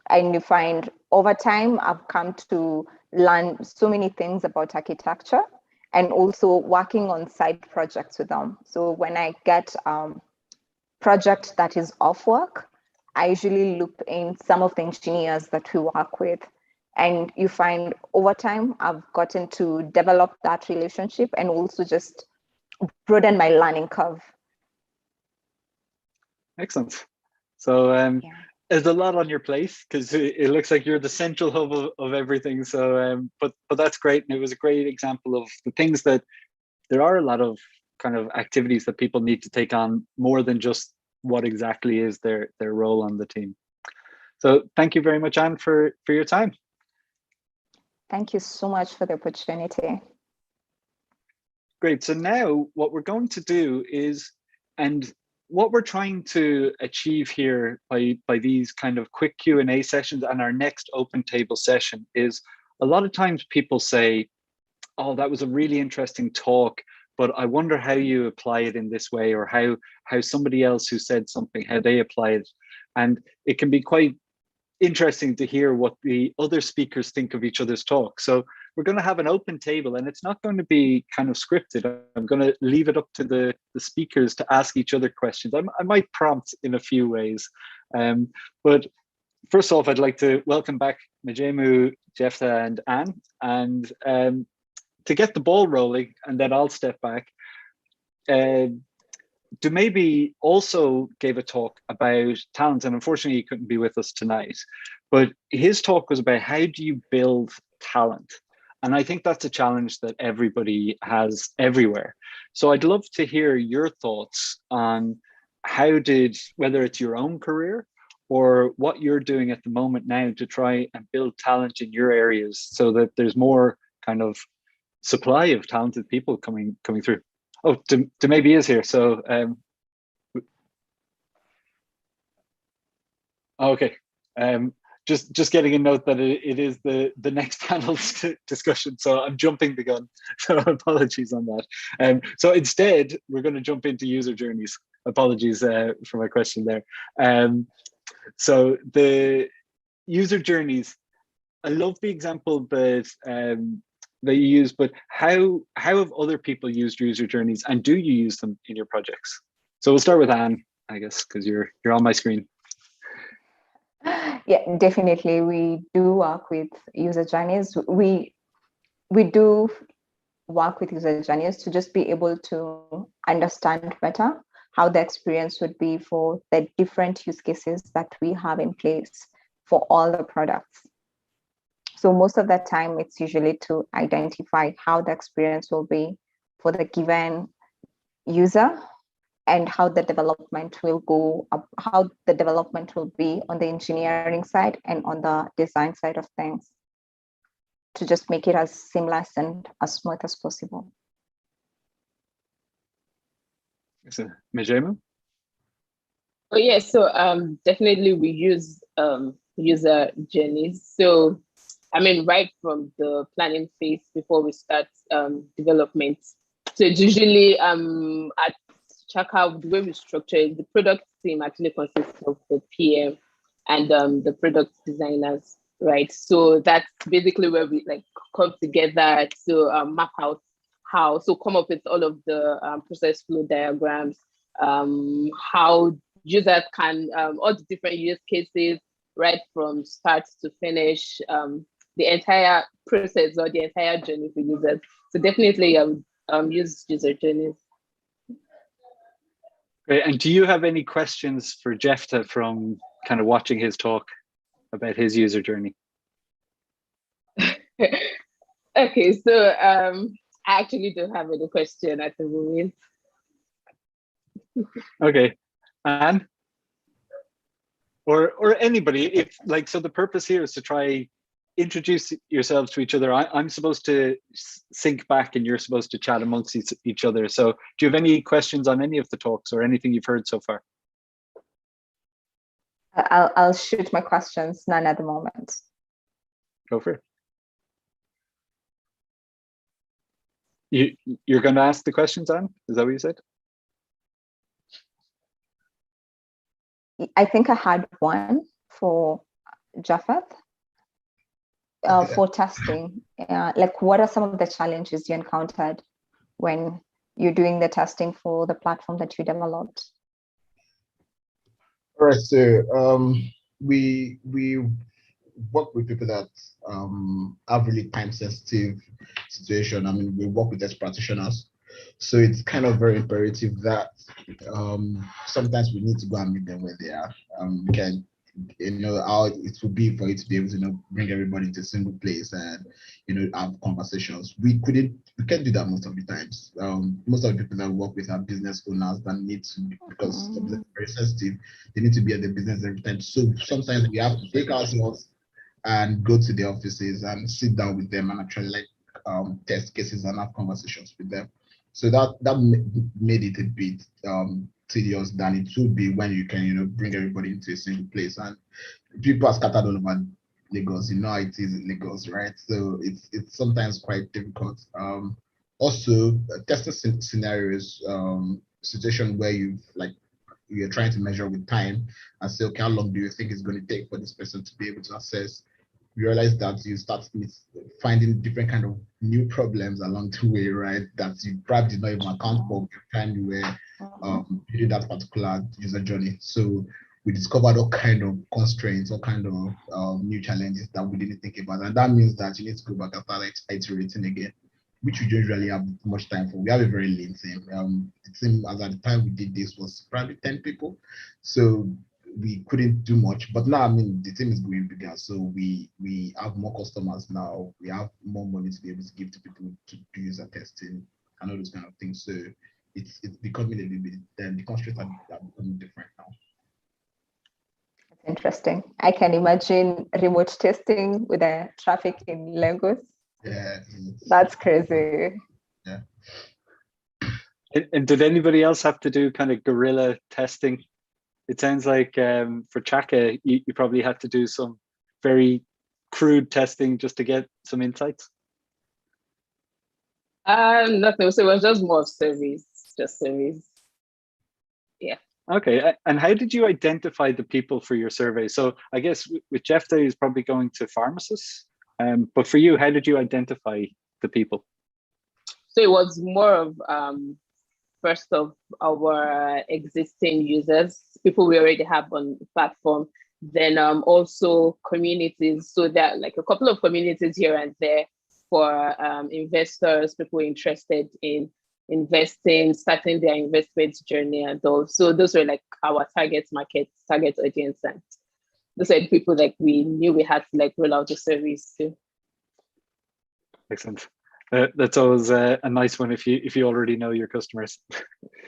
And you find over time, I've come to learn so many things about architecture and also working on side projects with them. So when I get a project that is off work, I usually loop in some of the engineers that we work with. And you find over time, I've gotten to develop that relationship and also just broaden my learning curve. Excellent. So there's a lot on your plate because it looks like you're the central hub of everything. So, but that's great, and it was a great example of the things that there are a lot of kind of activities that people need to take on more than just what exactly is their role on the team. So, thank you very much, Anne, for your time. Thank you so much for the opportunity. Great. So now what we're going to do is, and what we're trying to achieve here by these kind of quick Q&A sessions and our next open table session is, a lot of times people say, oh, that was a really interesting talk, but I wonder how you apply it in this way, or how somebody else who said something, how they apply it. And it can be quite interesting to hear what the other speakers think of each other's talk. So we're going to have an open table, and it's not going to be kind of scripted. I'm going to leave it up to the speakers to ask each other questions. I might prompt in a few ways. But first off, I'd like to welcome back Majemu, Jefta, and Anne. And to get the ball rolling, and then I'll step back. Dumaybe also gave a talk about talent, and unfortunately he couldn't be with us tonight, but his talk was about how do you build talent? And I think that's a challenge that everybody has everywhere. So I'd love to hear your thoughts on whether it's your own career or what you're doing at the moment now to try and build talent in your areas so that there's more kind of supply of talented people coming through. Oh, Dumaybe is here. So, okay. Just getting a note that it is the next panel's discussion. So I'm jumping the gun. So apologies on that. So instead, we're going to jump into user journeys. Apologies for my question there. So the user journeys, I love the example that that you use, but how have other people used user journeys, and do you use them in your projects? So we'll start with Anne, I guess, because you're on my screen. Yeah, definitely. We do work with user journeys. We do work with user journeys to just be able to understand better how the experience would be for the different use cases that we have in place for all the products. So most of the time, it's usually to identify how the experience will be for the given user and how the development will go up, how the development will be on the engineering side and on the design side of things, to just make it as seamless and as smooth as possible. So, Majemu? Oh yeah, so definitely we use user journeys. So I mean, right from the planning phase before we start development. So it's usually at Chaka, the way we structure it, the product team actually consists of the PM and the product designers, right? So that's basically where we like come together to map out come up with all of the process flow diagrams, how users can, all the different use cases, right from start to finish, the entire process or the entire journey for users. So definitely use user journeys. Great. And do you have any questions for Jefta from kind of watching his talk about his user journey? Okay, so I actually don't have any question at the moment. Okay, Anne? Or anybody, if like, so the purpose here is to try introduce yourselves to each other. I'm supposed to sync back and you're supposed to chat amongst each other. So do you have any questions on any of the talks or anything you've heard so far? I'll shoot my questions, none at the moment. Go for it. You're going to ask the questions, Anne? Is that what you said? I think I had one for Japheth. For testing, like what are some of the challenges you encountered when you're doing the testing for the platform that you developed? All right, so we work with people that have really time-sensitive situation. I mean, we work with these practitioners. So it's kind of very imperative that sometimes we need to go and meet them where they are. We can, how it would be for you to be able to, bring everybody to a single place and, have conversations. We can't do that most of the times. Most of the people that we work with are business owners that need to, because they're very sensitive, they need to be at the business every time. So sometimes we have to take ourselves and go to the offices and sit down with them and actually test cases and have conversations with them. So that made it a bit tedious than it would be when you can bring everybody into a single place, and people are scattered all over Lagos. You know how it is in Lagos, right? So it's sometimes quite difficult. Also, testing scenarios, situation where you're trying to measure with time and say, okay, how long do you think it's going to take for this person to be able to assess? You realize that you start finding different kind of new problems along the way, right? That you probably did not even account for the time you were doing that particular user journey. So we discovered all kind of constraints, all kind of new challenges that we didn't think about, and that means that you need to go back and start iterating again, which we don't really have much time for. We have a very lean team. The team, as at the time we did this, was probably 10 people. So we couldn't do much, but now, I mean, the team is growing bigger. So we have more customers now. We have more money to be able to give to people to do user testing and all those kind of things. So it's becoming a little bit, then the constraints are becoming different now. That's interesting. I can imagine remote testing with the traffic in Lagos. Yeah. That's crazy. Yeah. And did anybody else have to do kind of guerrilla testing? It sounds like for Chaka, you probably had to do some very crude testing just to get some insights. Nothing. So it was just more surveys, just surveys. Yeah. Okay. And how did you identify the people for your survey? So I guess with Jeff, there is probably going to pharmacists. But for you, how did you identify the people? So it was more of first of our existing users, people we already have on the platform, then also communities. So that like a couple of communities here and there for investors, people interested in investing, starting their investment journey and all. So those were like our target market, target audience, and those are the people like we knew we had to like roll out the service to. Excellent. That's always a nice one if you already know your customers.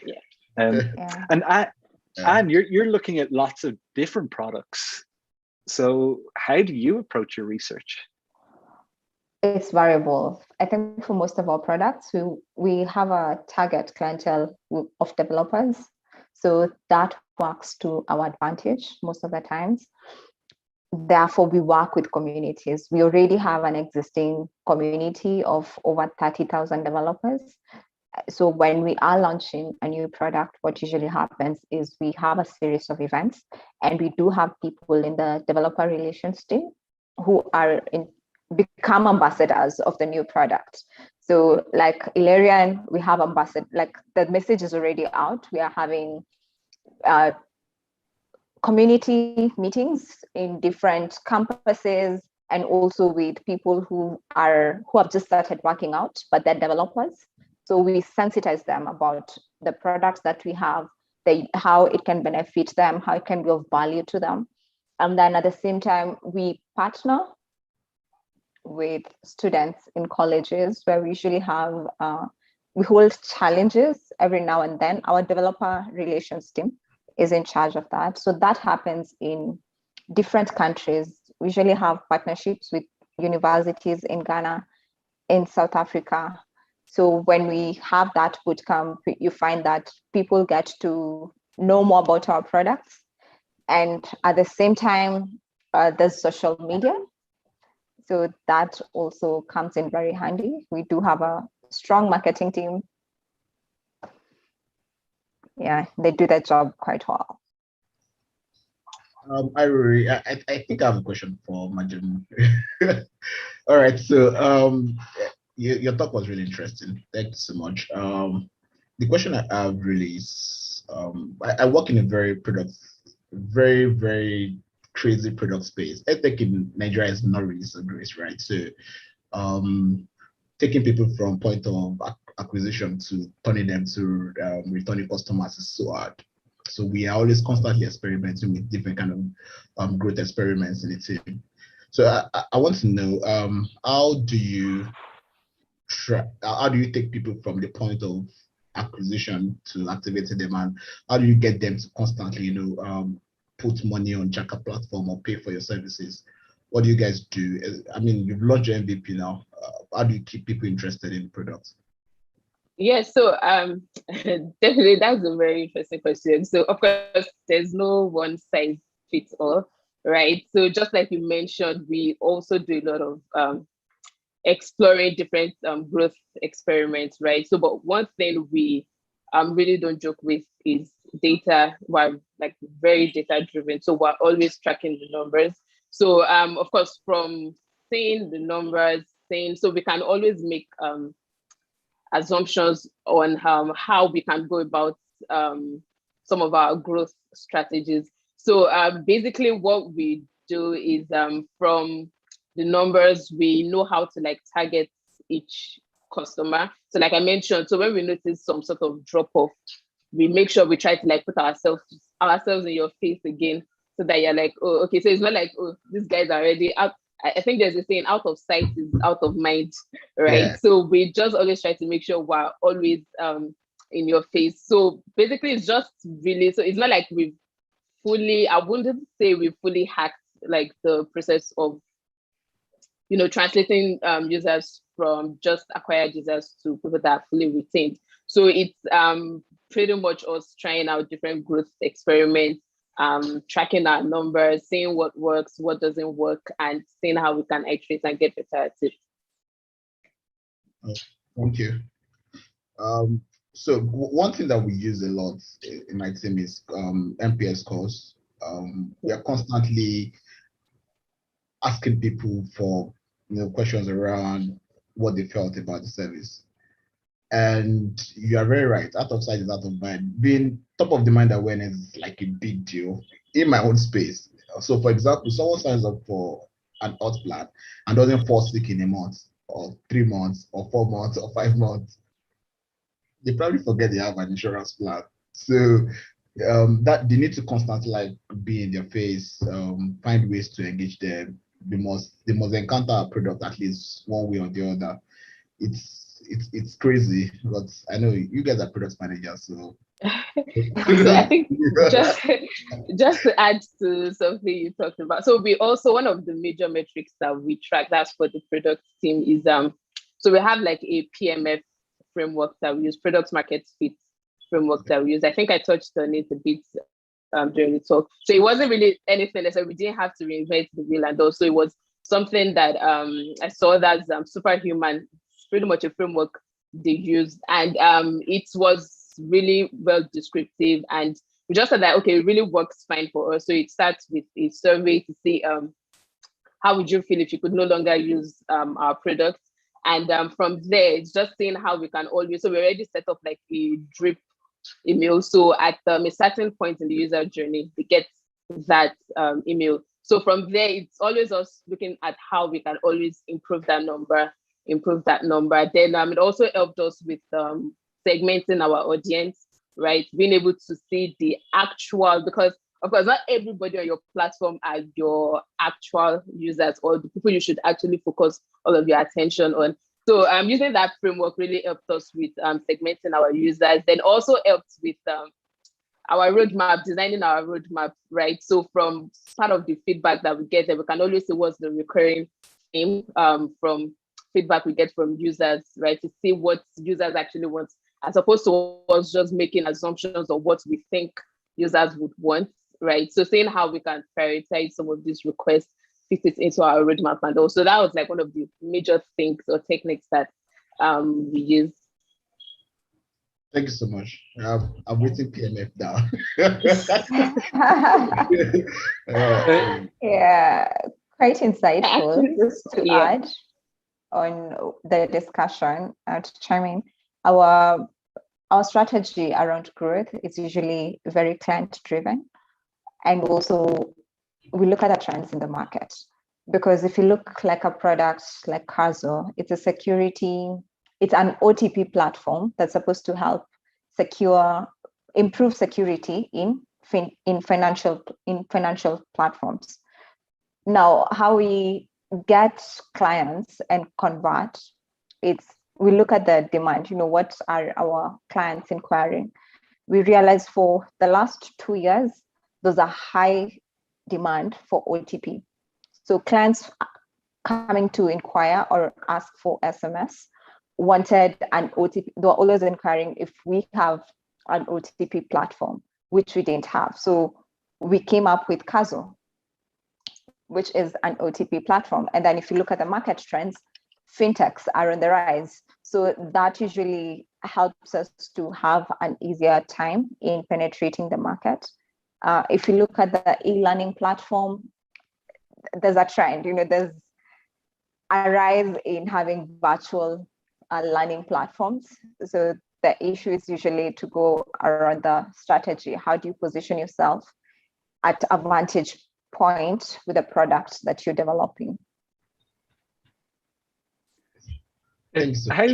Yeah. And Anne, you're looking at lots of different products. So how do you approach your research? It's variable. I think for most of our products, we have a target clientele of developers. So that works to our advantage most of the times. Therefore, we work with communities. We already have an existing community of over 30,000 developers. So when we are launching a new product, what usually happens is we have a series of events, and we do have people in the developer relations team who become ambassadors of the new product. So like Illyrian, we have ambassador, like the message is already out. We are having community meetings in different campuses, and also with people who have just started working out, but they're developers. So we sensitize them about the products that we have, how it can benefit them, how it can be of value to them. And then at the same time, we partner with students in colleges where we usually have, we hold challenges every now and then. Our developer relations team is in charge of that. So that happens in different countries. We usually have partnerships with universities in Ghana, in South Africa. So when we have that bootcamp, you find that people get to know more about our products. And at the same time, there's social media. So that also comes in very handy. We do have a strong marketing team. Yeah, they do their job quite well. I think I have a question for Majim. All right, so your talk was really interesting. Thank you so much. The question I have really is, I work in a very crazy product space. I think in Nigeria is not really so great, right? So taking people from point of acquisition to turning them to returning customers is so hard. So we are always constantly experimenting with different kind of growth experiments in the team. So I want to know, how do you take people from the point of acquisition to activating them, and how do you get them to constantly, put money on Chaka platform or pay for your services? What do you guys do? I mean, you've launched your MVP now. How do you keep people interested in products? Yeah, so definitely that's a very interesting question. So of course, there's no one size fits all, right? So just like you mentioned, we also do a lot of exploring different growth experiments, right? So, but one thing we really don't joke with is data. We're like very data driven, so we're always tracking the numbers. So, of course, from seeing the numbers, so we can always make assumptions on how we can go about some of our growth strategies. So basically what we do is from the numbers, we know how to like target each customer. So like I mentioned, so when we notice some sort of drop off, we make sure we try to like put ourselves in your face again, so that you're like, oh, okay. So it's not like, oh, these guys are already out. I think there's a saying, out of sight is out of mind, right? Yeah. So we just always try to make sure we're always in your face. So basically it's just really, so it's not like we've fully, I wouldn't say we fully hacked like the process of, translating users from just acquired users to people that are fully retained. So it's pretty much us trying out different growth experiments, tracking our numbers, seeing what works, what doesn't work, and seeing how we can iterate and get better at it. Thank you. So one thing that we use a lot in my team is NPS scores. We are constantly asking people for questions around what they felt about the service. And you are very right. Out of sight is out of mind. Being top of the mind awareness is like a big deal in my own space. So, for example, someone signs up for an health plan and doesn't fall sick in a month, or 3 months, or 4 months, or 5 months. They probably forget they have an insurance plan. So that they need to constantly like be in their face, find ways to engage them. They must encounter a product at least one way or the other. It's crazy, but I know you guys are product managers, so. So I think just to add to something you talked about, so we also, one of the major metrics that we track, that's for the product team, is so we have like a PMF framework that we use, product market fit framework that we use. I think I touched on it a bit during the talk. So it wasn't really anything that, so we didn't have to reinvent the wheel, and also it was something that I saw that Superhuman, pretty much a framework they used, and it was really well descriptive, and we just said that, okay, it really works fine for us. So it starts with a survey to see how would you feel if you could no longer use our product, and from there it's just seeing how we can always, so we already set up like a drip email, so at a certain point in the user journey they get that email. So from there it's always us looking at how we can always improve that number. Then it also helped us with segmenting our audience, right? Being able to see the actual, because of course not everybody on your platform are your actual users or the people you should actually focus all of your attention on. So using that framework really helped us with segmenting our users, then also helped with our roadmap, designing our roadmap, right? So from part of the feedback that we get, we can always see what's the recurring theme from feedback we get from users, right? To see what users actually want, as opposed to us just making assumptions of what we think users would want, right? So seeing how we can prioritize some of these requests, fit it into our roadmap, and also that was like one of the major things or techniques that we use. Thank you so much. I'm writing PMF down. Yeah, quite insightful. Just to Yeah. add on the discussion, to chime in, our strategy around growth is usually very client driven, and also we look at the trends in the market, because if you look like a product like Carzo, it's a security It's an OTP platform that's supposed to help improve security in financial platforms. Now, how we get clients and convert, we look at the demand, what are our clients inquiring? We realize for the last 2 years, there's a high demand for OTP. So clients coming to inquire or ask for SMS wanted an OTP. They were always inquiring if we have an OTP platform, which we didn't have. So we came up with Kazo, which is an OTP platform. And then if you look at the market trends, fintechs are on the rise. So that usually helps us to have an easier time in penetrating the market. If you look at the e-learning platform, there's a trend, there's a rise in having virtual learning platforms. So the issue is usually to go around the strategy. How do you position yourself at a vantage point with the product that you're developing? How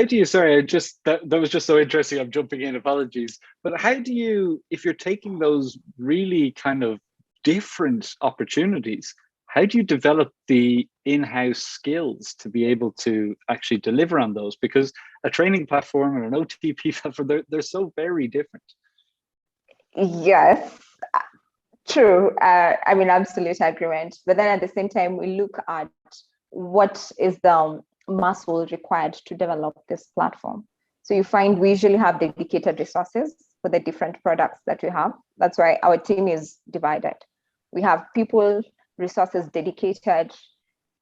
do you, sorry, that was just so interesting, I'm jumping in, apologies. But how do you, if you're taking those really kind of different opportunities, how do you develop the in-house skills to be able to actually deliver on those? Because a training platform and an OTP platform, they're so very different. Yes, true. I mean, absolute agreement. But then at the same time, we look at what is the muscle required to develop this platform. So you find we usually have dedicated resources for the different products that we have. That's why our team is divided. We have resources dedicated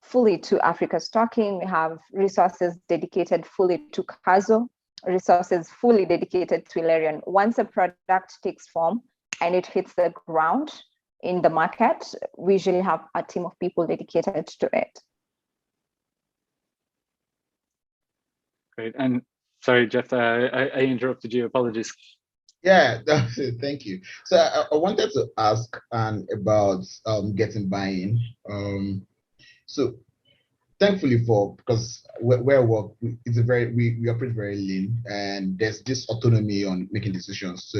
fully to Africa stocking. We have resources dedicated fully to Kazo, resources fully dedicated to Ilarion. Once a product takes form and it hits the ground in the market, we usually have a team of people dedicated to it. Great. And sorry, Jeff, I interrupted you. Apologies. Yeah, thank you. So I wanted to ask about getting buy-in. So thankfully because where I work, we operate very lean, and there's this autonomy on making decisions. So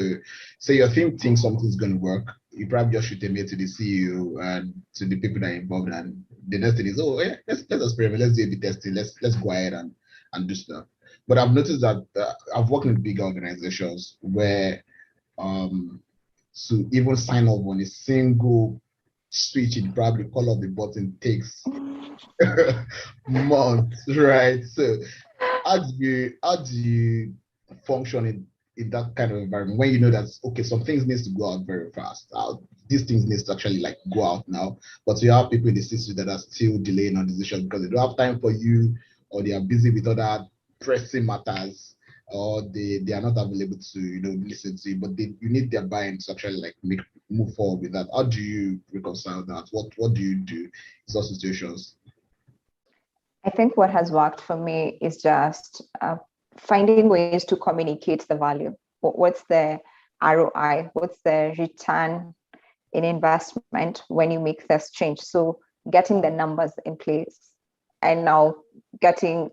say your team thinks something's going to work, you probably just shoot a mail to the CEO and to the people that are involved, and the next thing is, oh yeah, let's experiment, let's do A/B testing, let's go ahead and do stuff. But I've noticed that I've worked in bigger organizations where to even sign up on a single switch in probably call of the button takes months, right? So how do you function in that kind of environment when you know that, okay, some things needs to go out very fast, these things needs to actually like go out now, but you have people in the C-suite that are still delaying on decisions because they don't have time for you, or they are busy with other pressing matters, or they are not available to listen to you, but you need their buy-in to actually like move forward with that. How do you reconcile that? What do you do in such situations? I think what has worked for me is just finding ways to communicate the value. What's the ROI? What's the return in investment when you make this change? So getting the numbers in place, and now getting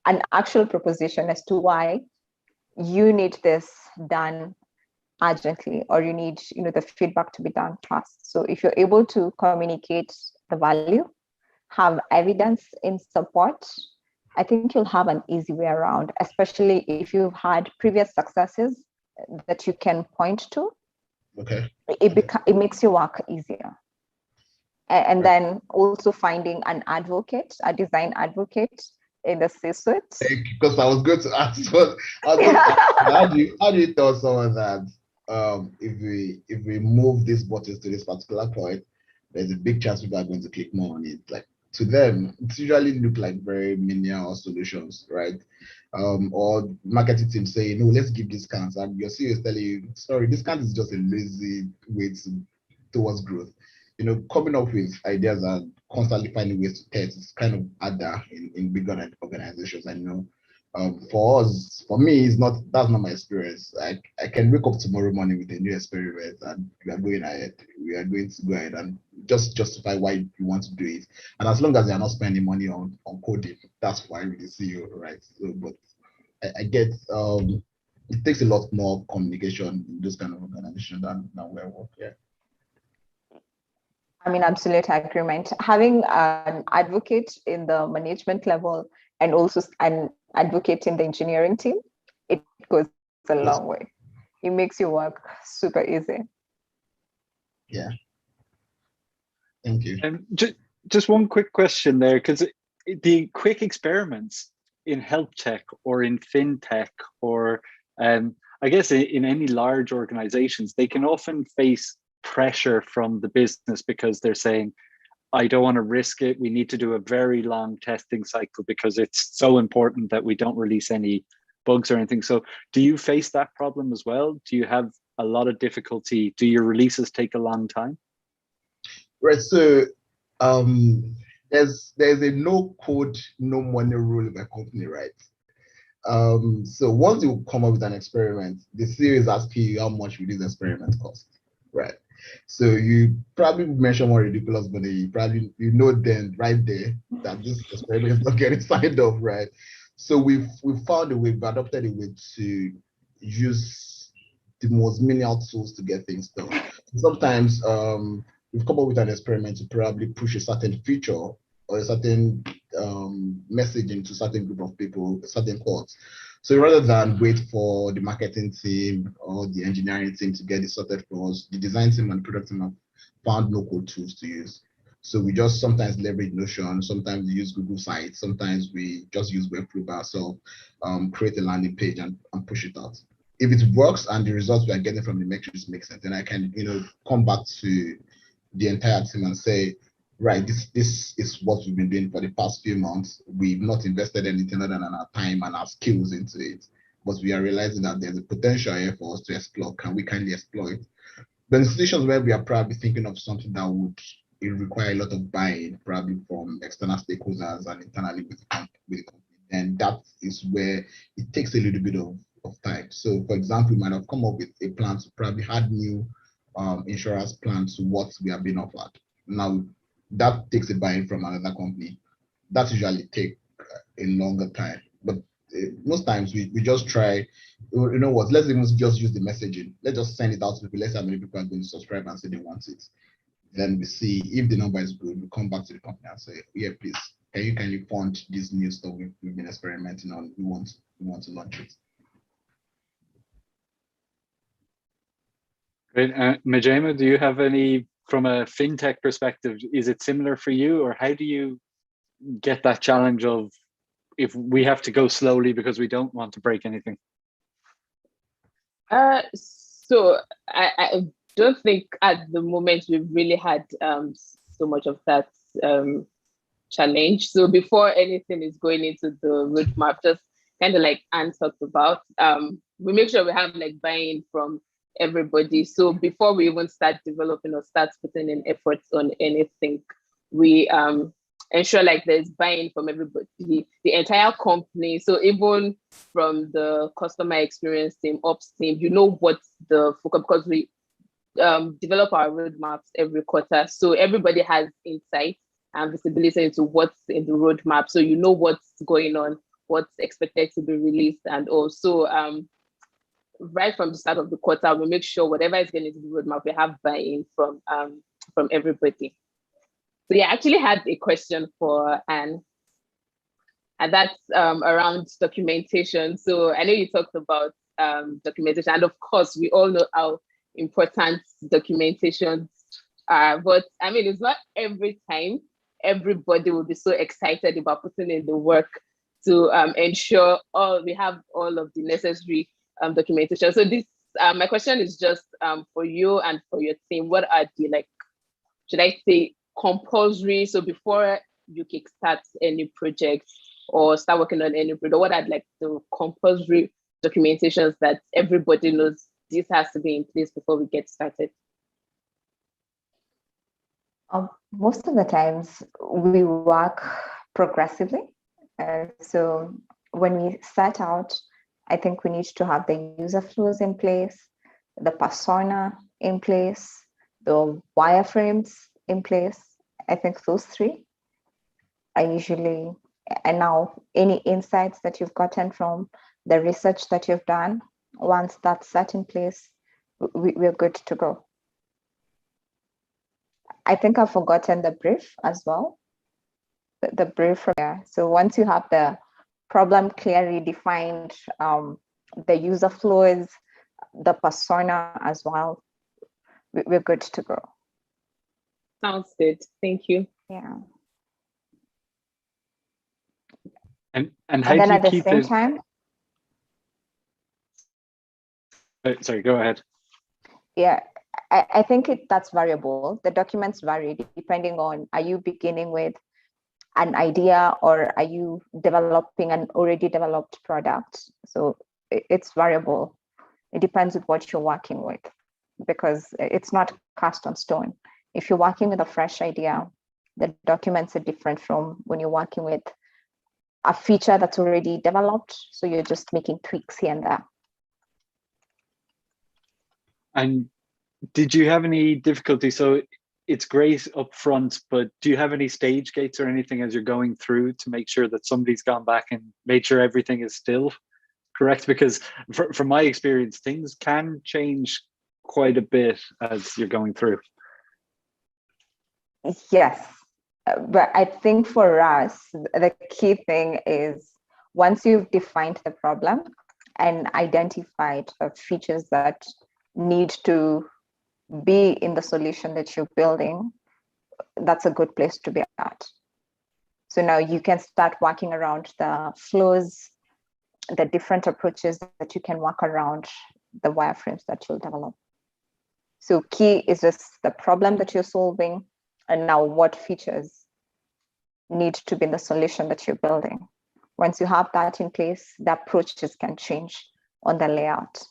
an actual proposition as to why you need this done urgently, or you need the feedback to be done fast. So if you're able to communicate the value, have evidence in support, I think you'll have an easy way around, especially if you've had previous successes that you can point to. Okay. It makes your work easier. And then also finding an advocate, a design advocate in the C-suite. Because I was going to ask, how do you tell someone that if we move these buttons to this particular point, there's a big chance people are going to click more on it? Like, to them, it usually look like very minimal solutions, right? Or marketing team say, no, let's give discounts, and your CEO is telling you, sorry, discount is just a lazy way towards growth. Coming up with ideas and constantly finding ways to test is kind of harder in bigger organizations, I know. For us, for me, that's not my experience. I can wake up tomorrow morning with a new experiment and we are going ahead. We are going to go ahead and just justify why you want to do it. And as long as they are not spending money on coding, that's fine with the CEO, right? So, but I get it takes a lot more communication in those kind of organizations than where I work. Yeah. I mean, absolute agreement. Having an advocate in the management level and also an advocate in the engineering team, it goes a long way. It makes your work super easy. Yeah. Thank you. Just one quick question there, because the quick experiments in health tech or in fintech or I guess in any large organizations, they can often face pressure from the business because they're saying, I don't want to risk it. We need to do a very long testing cycle because it's so important that we don't release any bugs or anything. So do you face that problem as well? Do you have a lot of difficulty? Do your releases take a long time? Right. So there's a no code, no money rule in my company, right? So once you come up with an experiment, the CEO is asking you how much will this experiment cost, right? So you probably mention one ridiculous money. You know then right there that this experiment is not getting signed off, right? So we've found a way, we've adopted a way to use the most menial tools to get things done. Sometimes we've come up with an experiment to probably push a certain feature or a certain message into a certain group of people, a certain course. So rather than wait for the marketing team or the engineering team to get it sorted for us, the design team and product team have found no code tools to use. So we just sometimes leverage Notion, sometimes we use Google Sites, sometimes we just use Webflow by ourselves, create a landing page and push it out. If it works and the results we are getting from the metrics make sense, then I can come back to the entire team and say, right, this is what we've been doing for the past few months. We've not invested anything other than our time and our skills into it, but we are realizing that there's a potential here for us to explore. Can we kindly explore it? But in situations where we are probably thinking of something that would require a lot of buy-in, probably from external stakeholders and internally with the company, and that is where it takes a little bit of time. So, for example, we might have come up with a plan to probably add new insurance plan to what we are being offered. Now, that takes a buy-in from another company. That usually take a longer time, but most times we just try, you know what, let's even just use the messaging. Let's just send it out to people. Let's see how many people are going to subscribe and say they want it. Then we see if the number is good, we come back to the company and say, yeah, please, can you fund this new stuff we've been experimenting on? We want to launch it. Great. Majema, do you have any, from a fintech perspective, is it similar for you, or how do you get that challenge of if we have to go slowly because we don't want to break anything? So I don't think at the moment we've really had so much of that challenge. So before anything is going into the roadmap, just kind of like Anne talked about, we make sure we have like buy-in from everybody. So before we even start developing or start putting in efforts on anything, we ensure like there's buy-in from everybody, the entire company. So even from the customer experience team, ops team, you know what's the focus, because we develop our roadmaps every quarter. So everybody has insight and visibility into what's in the roadmap. So you know what's going on, what's expected to be released, and also right from the start of the quarter, we make sure whatever is going into the roadmap, we have buy-in from everybody. So yeah, I actually had a question for Anne, and that's around documentation. So I know you talked about documentation, and of course, we all know how important documentation are, but I mean, it's not every time everybody will be so excited about putting in the work to ensure we have all of the necessary documentation. So this, my question is just for you and for your team, what are the, like, should I say, compulsory? So before you kickstart any project or start working on any product, what are like the compulsory documentations that everybody knows this has to be in place before we get started? Most of the times we work progressively. So when we set out, I think we need to have the user flows in place, the persona in place, the wireframes in place. I think those three are usually, and now any insights that you've gotten from the research that you've done, once that's set in place, we're good to go. I think I've forgotten the brief as well. The brief from there. So once you have the problem clearly defined, the user flows, the persona as well, we're good to go. Sounds good. Thank you. Yeah. And how And then do you at the keep same it? time, Sorry, go ahead. yeah, I think that's variable. The documents vary depending on, are you beginning with an idea or are you developing an already developed product? So it's variable. It depends with what you're working with, because it's not cast on stone. If you're working with a fresh idea, the documents are different from when you're working with a feature that's already developed. So you're just making tweaks here and there. And did you have any difficulty? So it's great up front, but do you have any stage gates or anything as you're going through to make sure that somebody's gone back and made sure everything is still correct? Because from my experience, things can change quite a bit as you're going through. Yes, but I think for us, the key thing is once you've defined the problem and identified the features that need to be in the solution that you're building, that's a good place to be at. So now you can start working around the flows, the different approaches that you can work around the wireframes that you'll develop. So key is just the problem that you're solving, and now what features need to be in the solution that you're building. Once you have that in place, the approaches can change on the layout.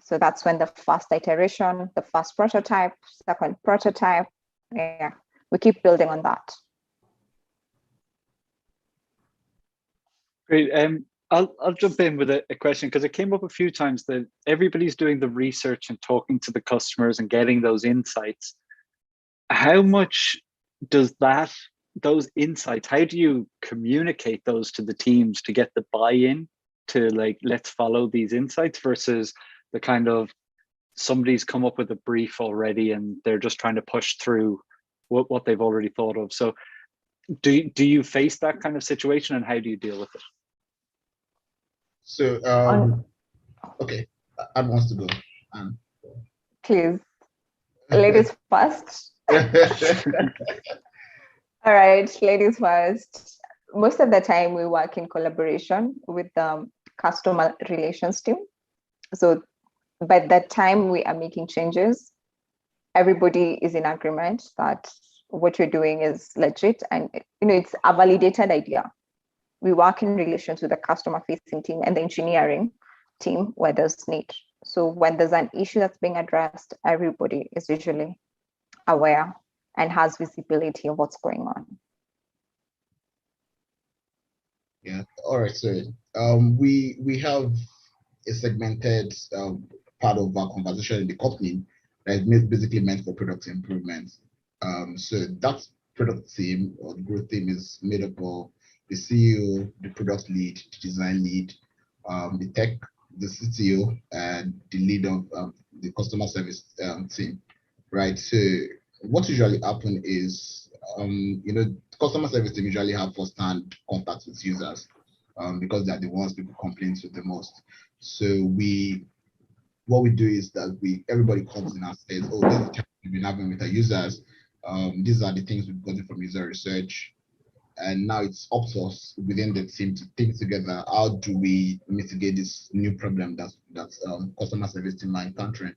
So that's when the first iteration, the first prototype, second prototype, yeah, we keep building on that. Great. I'll jump in with a question because it came up a few times that everybody's doing the research and talking to the customers and getting those insights. How much does those insights, how do you communicate those to the teams to get the buy-in to like, let's follow these insights versus the kind of somebody's come up with a brief already and they're just trying to push through what they've already thought of? So do you face that kind of situation and how do you deal with it? So, okay, Anne wants to go. Anne. Please, ladies first. All right, ladies first. Most of the time we work in collaboration with the customer relations team. So by the time we are making changes, everybody is in agreement that what you're doing is legit and it's a validated idea. We work in relations with the customer facing team and the engineering team where there's need. So when there's an issue that's being addressed, everybody is usually aware and has visibility of what's going on. Yeah. All right. So we have a segmented part of our conversation in the company that is basically meant for product improvement. So that product team or the growth team is made up of the CEO, the product lead, the design lead, the tech, the CTO, and the lead of the customer service team, right? So what usually happens is, customer service team usually have first-hand contact with users because they're the ones people complain to the most. So what we do is that everybody comes in and says, oh, this is the challenge we've been having with our users. These are the things we've gotten from user research. And now it's up to us within the team to think together, how do we mitigate this new problem that customer service team are encountering?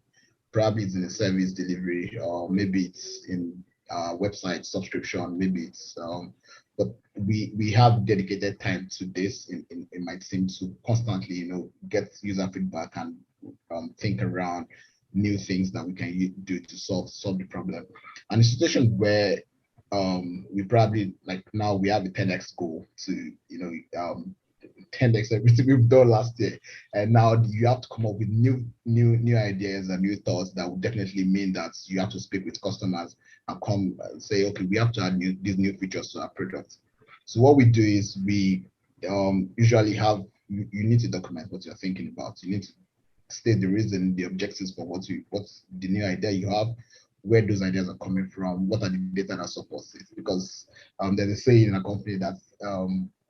Probably it's in the service delivery, or maybe it's in website subscription, maybe it's, but we have dedicated time to this in my team to constantly, get user feedback and think around new things that we can do to solve the problem. And the situation where we probably like now we have a 10x goal to 10x everything we've done last year, and now you have to come up with new ideas and new thoughts that would definitely mean that you have to speak with customers and come and say, okay, we have to add these new features to our product. So what we do is we usually have you need to document what you're thinking about. You need to state the reason, the objectives for what's the new idea you have, where those ideas are coming from, what are the data that supports it. Because there's a saying in a company that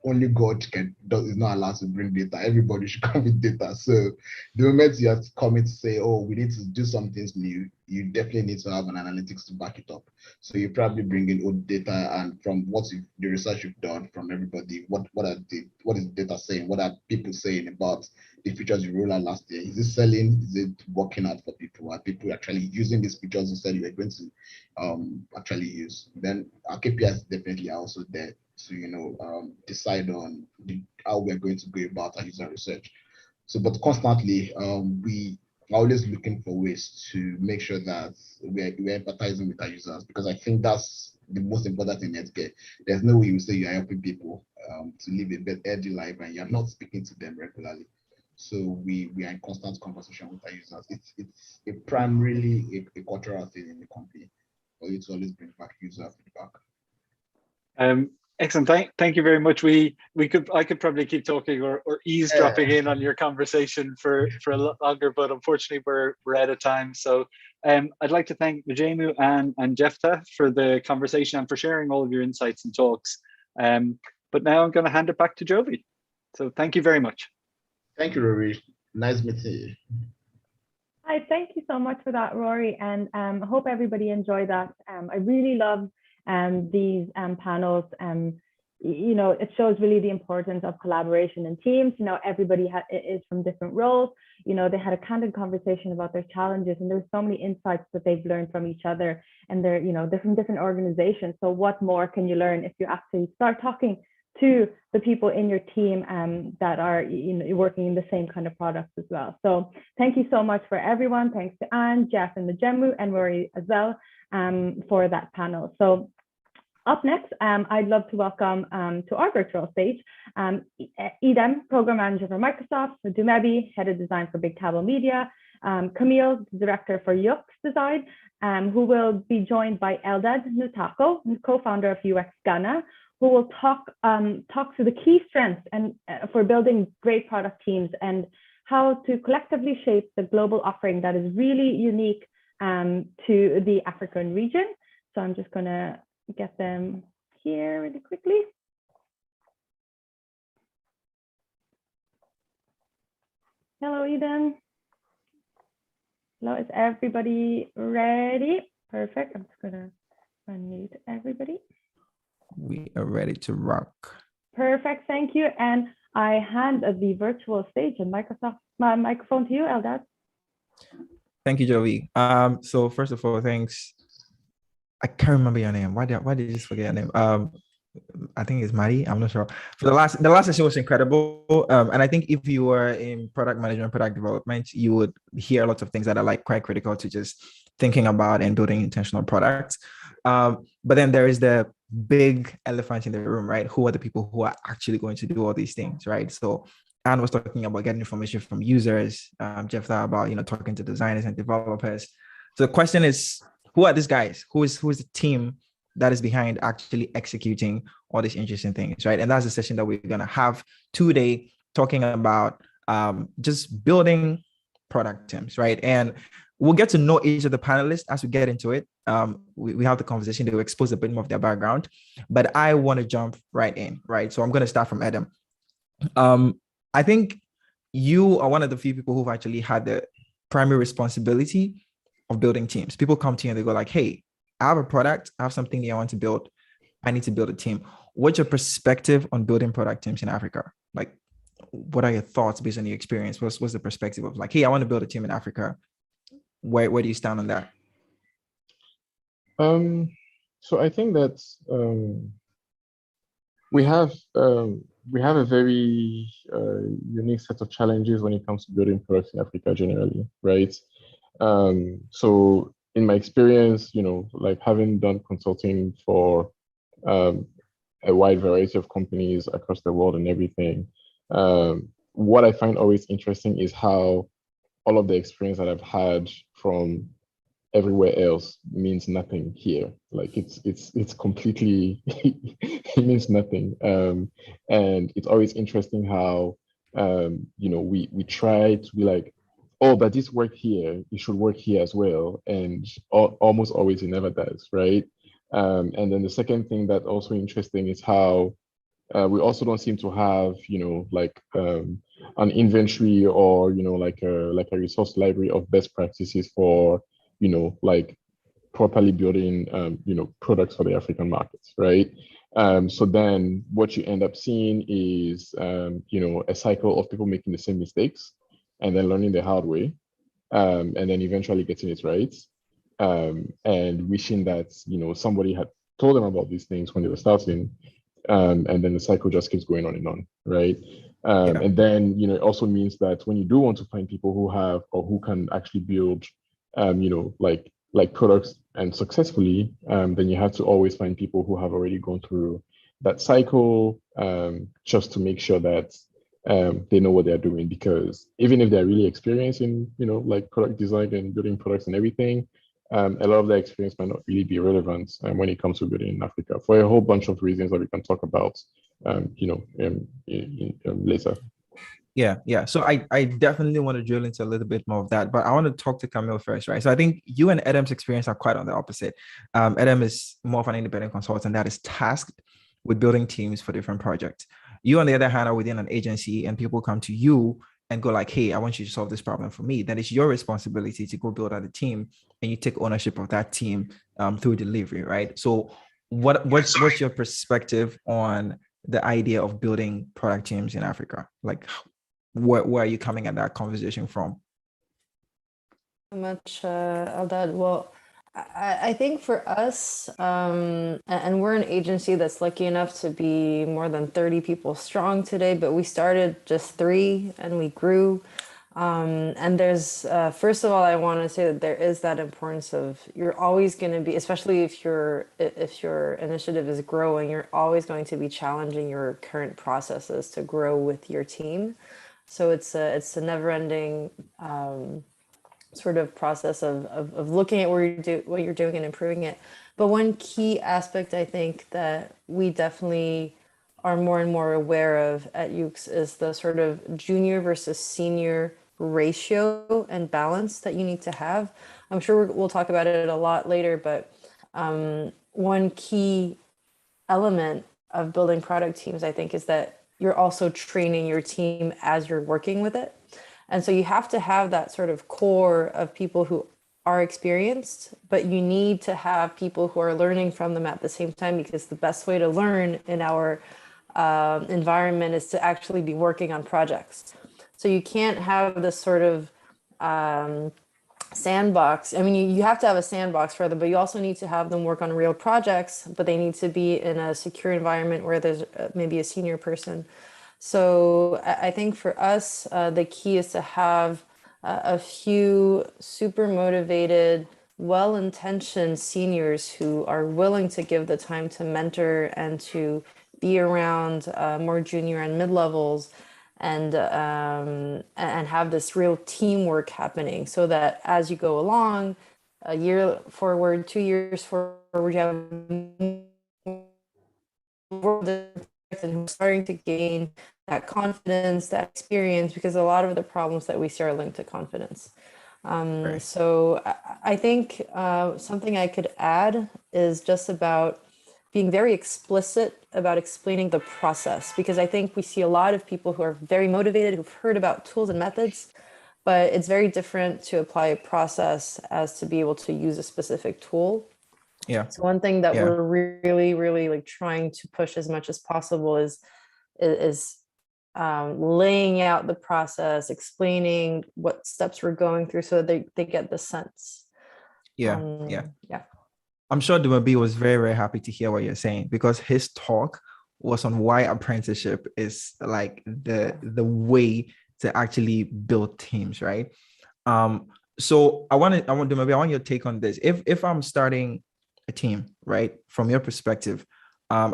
only God is not allowed to bring data. Everybody should come with data. So the moment you have to come in to say, oh, we need to do some things new, you definitely need to have an analytics to back it up. So you probably bring in old data, and from the research you've done from everybody, what is data saying? What are people saying about the features you rolled out last year? Is it selling? Is it working out for people? Are people actually using these features you said you were going to actually use? Then our KPIs definitely are also there to decide on how we're going to go about our user research. So, but constantly we are always looking for ways to make sure that we're empathizing with our users, because I think that's the most important thing in healthcare. There's no way you say you are helping people to live a healthy life and you're not speaking to them regularly. So we are in constant conversation with our users. It's primarily a cultural thing in the company for you to always bring back user feedback. Excellent. Thank you very much. I could probably keep talking or eavesdropping in on your conversation for a lot longer, but unfortunately we're out of time. So I'd like to thank Majemu and Jefta for the conversation and for sharing all of your insights and talks. But now I'm going to hand it back to Jovi. So thank you very much. Thank you, Rory. Nice meeting you. Hi, thank you so much for that, Rory, and I hope everybody enjoyed that. I really love these panels. It shows really the importance of collaboration in teams. Everybody is from different roles. They had a candid conversation about their challenges, and there were so many insights that they've learned from each other, and they're from different organizations. So what more can you learn if you actually start talking to the people in your team that are working in the same kind of products as well. So thank you so much for everyone. Thanks to Anne, Jeff, and the Majemu, and Rory as well for that panel. So up next, I'd love to welcome to our virtual stage, Edem, Program Manager for Microsoft, Dumebi, Head of Design for Big Table Media, Camille, Director for Uxcx, who will be joined by Eldad Nutako, co-founder of UX Ghana, who will talk to the key strengths and for building great product teams and how to collectively shape the global offering that is really unique to the African region. So I'm just going to get them here really quickly. Hello, Eden. Hello, is everybody ready? Perfect. I'm just going to unmute everybody. We are ready to rock. Perfect, thank you. And I hand the virtual stage and my microphone to you, Eldad. Thank you, Jovi. So first of all, thanks. I can't remember your name. Why did you just forget your name? I think it's Maddie. I'm not sure. For the last session was incredible. And I think if you were in product management, product development, you would hear lots of things that are like quite critical to just thinking about and building intentional products. But then there is the big elephant in the room, right? Who are the people who are actually going to do all these things, right? So Anne was talking about getting information from users. Jeff thought about talking to designers and developers. So the question is, who are these guys? Who is the team that is behind actually executing all these interesting things, right? And that's the session that we're gonna have today, talking about just building product teams, right? And we'll get to know each of the panelists as we get into it. We have the conversation, they will expose a bit more of their background, but I want to jump right in, right? So I'm going to start from Adam. I think you are one of the few people who've actually had the primary responsibility of building teams. People come to you and they go like, hey, I have a product, I have something that I want to build. I need to build a team. What's your perspective on building product teams in Africa? Like, what are your thoughts based on your experience? What's the perspective of like, hey, I want to build a team in Africa. Where do you stand on that? So I think that we have a very unique set of challenges when it comes to building products in Africa generally, right? So in my experience, like having done consulting for a wide variety of companies across the world and everything. What I find always interesting is how all of the experience that I've had from everywhere else means nothing here. Like it's completely it means nothing. And it's always interesting how we try to be like, oh, but this worked here, it should work here as well. And almost always it never does, right? And then the second thing that's also interesting is how we also don't seem to have, an inventory or, like a resource library of best practices for, like properly building, products for the African markets, right? So then what you end up seeing is, a cycle of people making the same mistakes and then learning the hard way, and then eventually getting it right, and wishing that, somebody had told them about these things when they were starting, and then the cycle just keeps going on and on, right? And then, it also means that when you do want to find people who have or who can actually build, like products and successfully, then you have to always find people who have already gone through that cycle, just to make sure that they know what they're doing. Because even if they're really experienced in, like product design and building products and everything, a lot of the experience might not really be relevant when it comes to building in Africa for a whole bunch of reasons that we can talk about, later. Yeah. So I definitely want to drill into a little bit more of that, but I want to talk to Camille first, right? So I think you and Adam's experience are quite on the opposite. Adam is more of an independent consultant that is tasked with building teams for different projects. You, on the other hand, are within an agency and people come to you and go like, hey, I want you to solve this problem for me. Then it's your responsibility to go build out a team and you take ownership of that team through delivery, right? So what's your perspective on the idea of building product teams in Africa? Like, where are you coming at that conversation from? Much, Eldad. Well, I think for us, and we're an agency that's lucky enough to be more than 30 people strong today, but we started just 3 and we grew. And there's, first of all, I want to say that there is that importance of, you're always going to be, especially if your initiative is growing, you're always going to be challenging your current processes to grow with your team. So it's a never-ending sort of process of looking at what you're doing and improving it. But one key aspect I think that we definitely are more and more aware of at Uxcx is the sort of junior versus senior ratio and balance that you need to have. I'm sure we'll talk about it a lot later, but one key element of building product teams, I think, is that you're also training your team as you're working with it. And so you have to have that sort of core of people who are experienced, but you need to have people who are learning from them at the same time, because the best way to learn in our environment is to actually be working on projects. So you can't have this sort of sandbox. I mean, you have to have a sandbox for them, but you also need to have them work on real projects, but they need to be in a secure environment where there's maybe a senior person. So I think for us, the key is to have a few super motivated, well-intentioned seniors who are willing to give the time to mentor and to be around more junior and mid-levels, and have this real teamwork happening, so that as you go along, a year forward, 2 years forward, you have and starting to gain that confidence, that experience, because a lot of the problems that we see are linked to confidence. Right. So I think something I could add is just about being very explicit about explaining the process, because I think we see a lot of people who are very motivated, who've heard about tools and methods, but it's very different to apply a process as to be able to use a specific tool. Yeah. So one thing that we're really, really like trying to push as much as possible is laying out the process, explaining what steps we're going through, so that they get the sense. Yeah. I'm sure Dumabi was very, very happy to hear what you're saying, because his talk was on why apprenticeship is like the way to actually build teams, right? So I want your take on this. If I'm starting a team, right, from your perspective,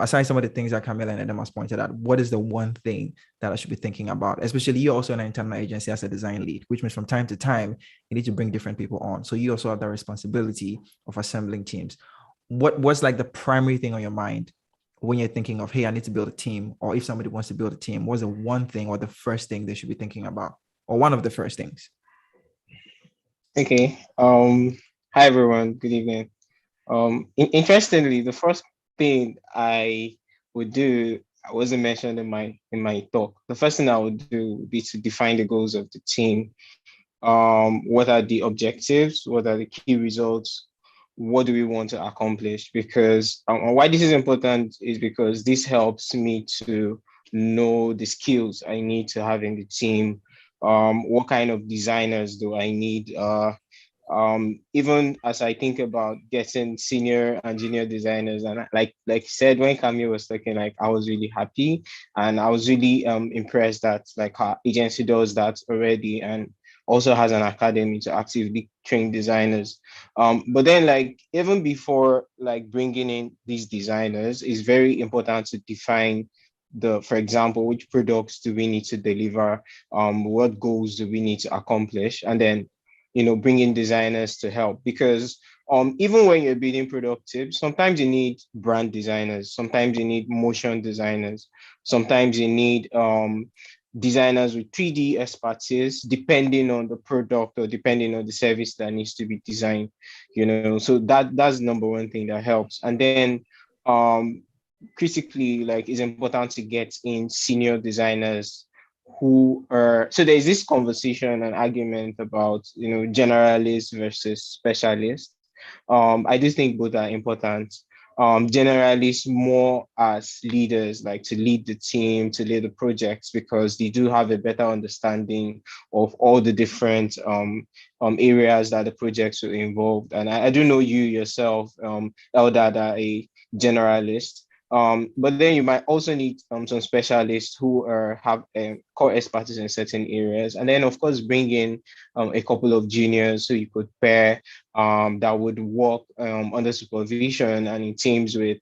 aside some of the things that Camilla and Adam has pointed out, what is the one thing that I should be thinking about? Especially you're also an internal agency as a design lead, which means from time to time, you need to bring different people on. So you also have the responsibility of assembling teams. What's like the primary thing on your mind when you're thinking of, hey, I need to build a team, or if somebody wants to build a team, what's the one thing or the first thing they should be thinking about, or one of the first things? Okay. Hi everyone. Good evening. Interestingly, the first thing I would do, I wasn't mentioned in my talk. The first thing I would do would be to define the goals of the team. What are the objectives? What are the key results? What do we want to accomplish? Because why this is important is because this helps me to know the skills I need to have in the team. What kind of designers do I need? Even as I think about getting senior and junior designers, and like you said, when Camille was talking, like I was really happy and I was really impressed that like our agency does that already and also has an academy to actively train designers. But then like even before like bringing in these designers, it's very important to define for example, which products do we need to deliver? What goals do we need to accomplish? And then bring in designers to help, because even when you're building productive, sometimes you need brand designers, sometimes you need motion designers, sometimes you need designers with 3D expertise, depending on the product or depending on the service that needs to be designed. So that's number one thing that helps. And then critically, like it's important to get in senior designers so there's this conversation and argument about generalists versus specialists. I do think both are important. Generalists more as leaders, like to lead the team, to lead the projects, because they do have a better understanding of all the different areas that the projects will involve. And I do know you yourself, Eldad, are a generalist. But then you might also need some specialists who have core expertise in certain areas. And then, of course, bring in a couple of juniors who you could pair that would work under supervision and in teams with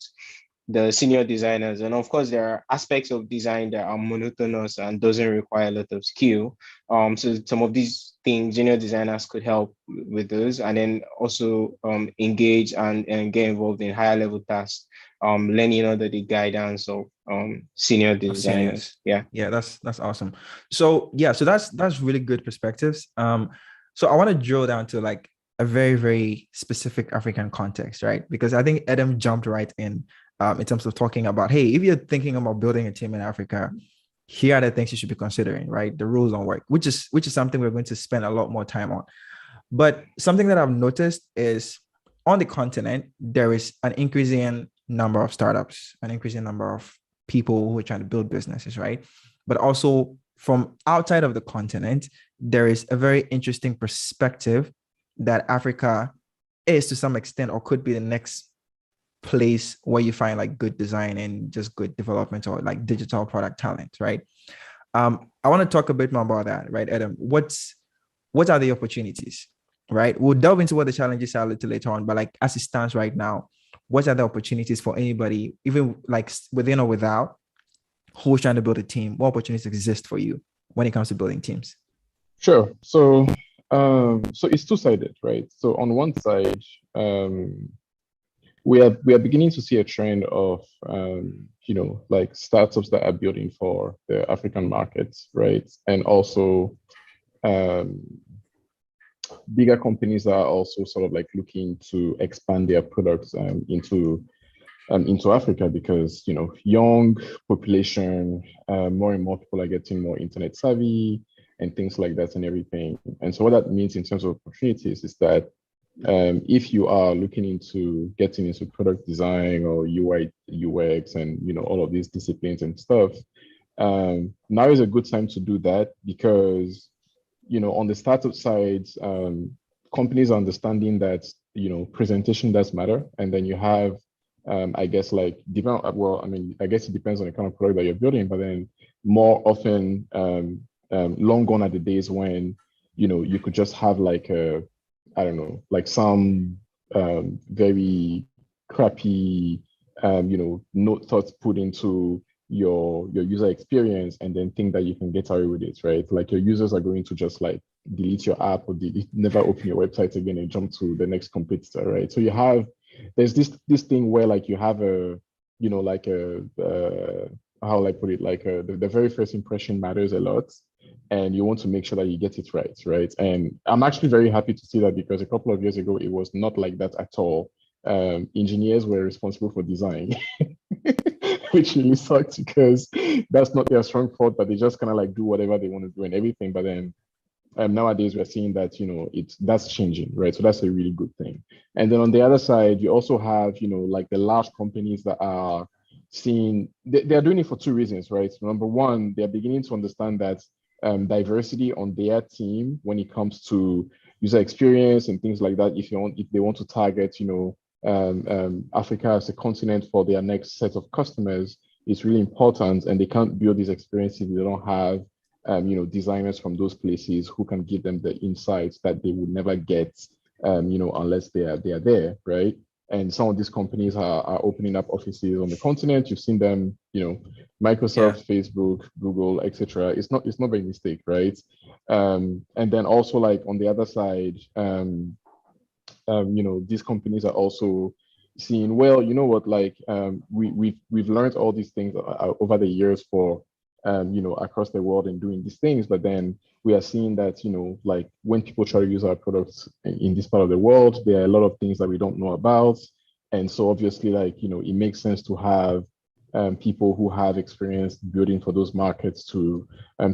the senior designers. And of course, there are aspects of design that are monotonous and doesn't require a lot of skill. So some of these things, junior designers could help with those, and then also engage and get involved in higher level tasks, learning under the guidance of senior designers. Yeah, that's awesome. So that's really good perspectives. So I want to drill down to like a very, very specific African context, right? Because I think Adam jumped right in terms of talking about, hey, if you're thinking about building a team in Africa, here are the things you should be considering, right? The rules don't work, which is something we're going to spend a lot more time on. But something that I've noticed is on the continent, there is an increasing number of startups, an increasing number of people who are trying to build businesses, right? But also from outside of the continent, there is a very interesting perspective that Africa is to some extent, or could be the next place where you find like good design and just good development or like digital product talent, right? I want to talk a bit more about that, right, Adam? What are the opportunities, right? We'll delve into what the challenges are a little later on, but like as it stands right now, what are the opportunities for anybody, even like within or without, who's trying to build a team? What opportunities exist for you when it comes to building teams? Sure. So it's two-sided, right? So on one side, we are beginning to see a trend of like startups that are building for the African markets, right? And also bigger companies are also sort of like looking to expand their products into Africa, because young population, more and more people are getting more internet savvy and things like that and everything. And so what that means in terms of opportunities is that if you are looking into getting into product design or UI, UX, and all of these disciplines and stuff, now is a good time to do that, because on the startup side, companies are understanding that presentation does matter, and then you have I guess I guess it depends on the kind of product that you're building, but then more often long gone are the days when you could just have like some very crappy no thoughts put into your user experience and then think that you can get away with it, right? Like your users are going to just like delete your app or never open your website again and jump to the next competitor, right? So there's this thing where like you have how will I put it, like the very first impression matters a lot, and you want to make sure that you get it right? And I'm actually very happy to see that, because a couple of years ago it was not like that at all. Engineers were responsible for design, which really sucks because that's not their strong fault, but they just kind of like do whatever they want to do and everything. But then nowadays we're seeing that that's changing, right? So that's a really good thing. And then on the other side, you also have like the large companies that are seeing they're doing it for two reasons, right? So number one, they're beginning to understand that diversity on their team when it comes to user experience and things like that, if they want to target Africa as a continent for their next set of customers, is really important, and they can't build these experiences if they don't have designers from those places who can give them the insights that they would never get unless they are there, right? And some of these companies are opening up offices on the continent. You've seen them, Microsoft, Facebook, Google, etc. It's not by mistake, right? And then also, like, on the other side, these companies are also seeing, well, you know what, like we've learned all these things over the years for across the world and doing these things, but then we are seeing that like when people try to use our products in this part of the world, there are a lot of things that we don't know about, and so obviously, like, it makes sense to have people who have experience building for those markets to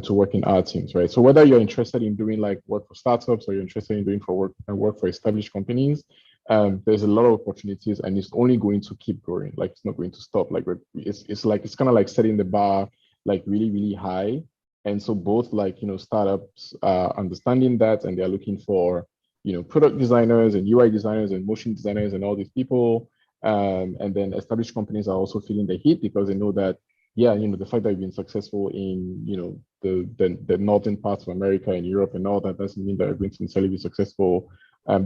work in our teams, right? So whether you're interested in doing like work for startups or you're interested in doing work for established companies, there's a lot of opportunities, and it's only going to keep growing. Like, it's not going to stop. Like, it's kind of like setting the bar like really, really high. And so both, like, startups are understanding that, and they're looking for, product designers and UI designers and motion designers and all these people. And then established companies are also feeling the heat because they know that, yeah, the fact that you've been successful in, the northern parts of America and Europe and all that doesn't mean that you're going to necessarily be successful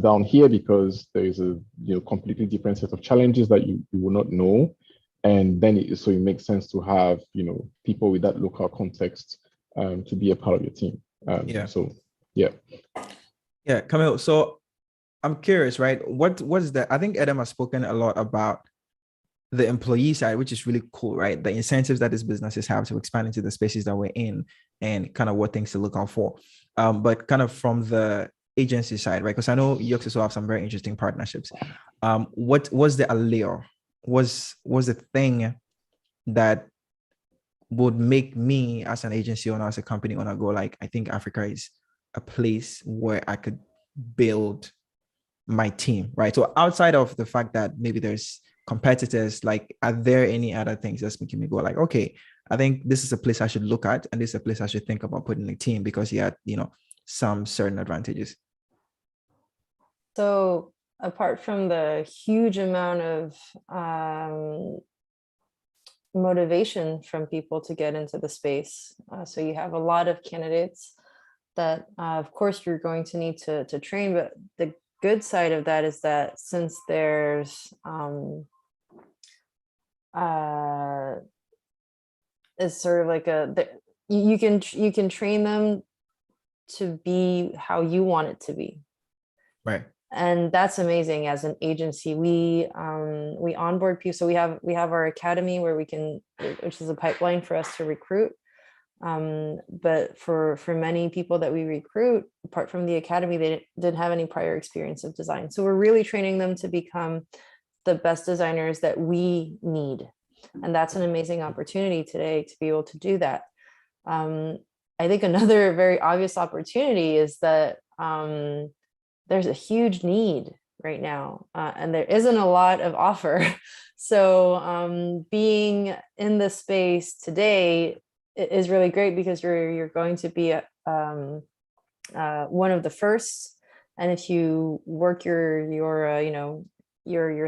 down here, because there is a completely different set of challenges that you will not know. And then it makes sense to have people with that local context to be a part of your team. Camille, so I'm curious, right? What is that? I think Adam has spoken a lot about the employee side, which is really cool, right? The incentives that these businesses have to expand into the spaces that we're in, and kind of what things to look out for. But kind of from the agency side, right? Because I know you also have some very interesting partnerships. What was the allure? Was the thing that would make me as an agency owner, as a company owner, go like, I think Africa is a place where I could build my team, right? So outside of the fact that maybe there's competitors, like, are there any other things that's making me go like, okay, I think this is a place I should look at, and this is a place I should think about putting a team, because you had, some certain advantages? So apart from the huge amount of motivation from people to get into the space, so you have a lot of candidates that of course you're going to need to train, but the good side of that is that since there's is sort of like you can train them to be how you want it to be, right? And that's amazing. As an agency, we onboard people. So we have our academy where which is a pipeline for us to recruit. But for many people that we recruit, apart from the academy, they didn't have any prior experience of design. So we're really training them to become the best designers that we need. And that's an amazing opportunity today to be able to do that. I think another very obvious opportunity is that there's a huge need right now, and there isn't a lot of offer. So being in the space today is really great, because you're going to be one of the first, and if you work your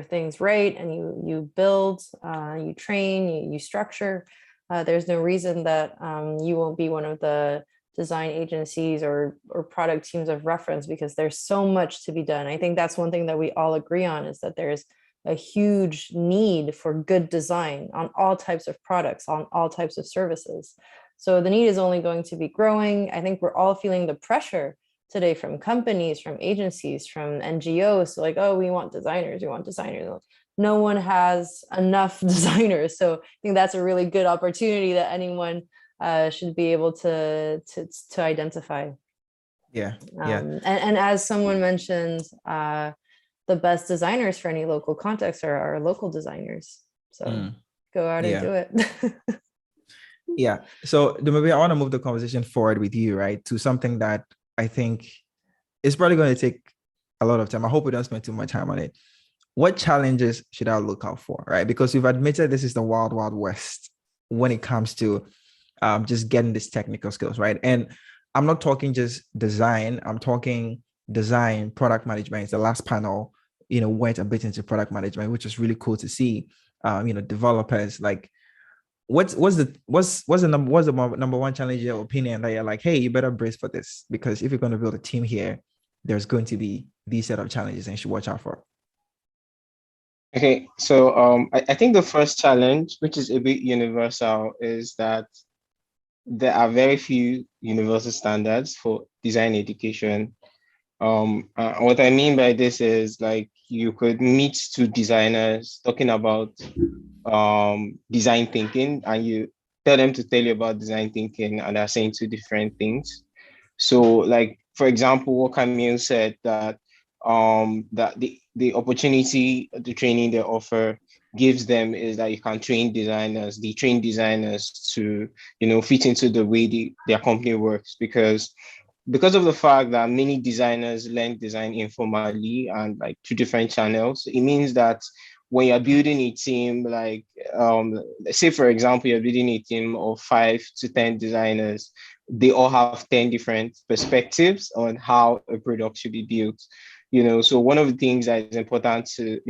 things right, and you build, you train, you structure, there's no reason that you won't be one of the design agencies or product teams of reference, because there's so much to be done. I think that's one thing that we all agree on, is that there's a huge need for good design on all types of products, on all types of services. So the need is only going to be growing. I think we're all feeling the pressure today from companies, from agencies, from NGOs. So like, oh, we want designers, we want designers. No one has enough designers. So I think that's a really good opportunity that anyone should be able to identify. Yeah. And as someone mentioned, the best designers for any local context are local designers. So go out and do it. Yeah. So maybe I want to move the conversation forward with you, right, to something that I think is probably going to take a lot of time. I hope we don't spend too much time on it. What challenges should I look out for, right? Because we've admitted this is the wild, wild west when it comes to just getting these technical skills, right? And I'm not talking just design. I'm talking design, product management. It's the last panel, went a bit into product management, which is really cool to see. Developers, like, what's the number one challenge in your opinion that you're like, hey, you better brace for this, because if you're going to build a team here, there's going to be these set of challenges and you should watch out for. Okay, so I think the first challenge, which is a bit universal, is that there are very few universal standards for design education. What I mean by this is, like, you could meet two designers talking about design thinking, and you tell them to tell you about design thinking, and they're saying two different things. So, like, for example, what Camille said, that that the opportunity, the training they offer gives them is that you can train designers, to, fit into the way their company works, because of the fact that many designers learn design informally and like through different channels. It means that when you're building a team, like, say, for example, you're building a team of 5 to 10 designers, they all have 10 different perspectives on how a product should be built. So one of the things that is important to,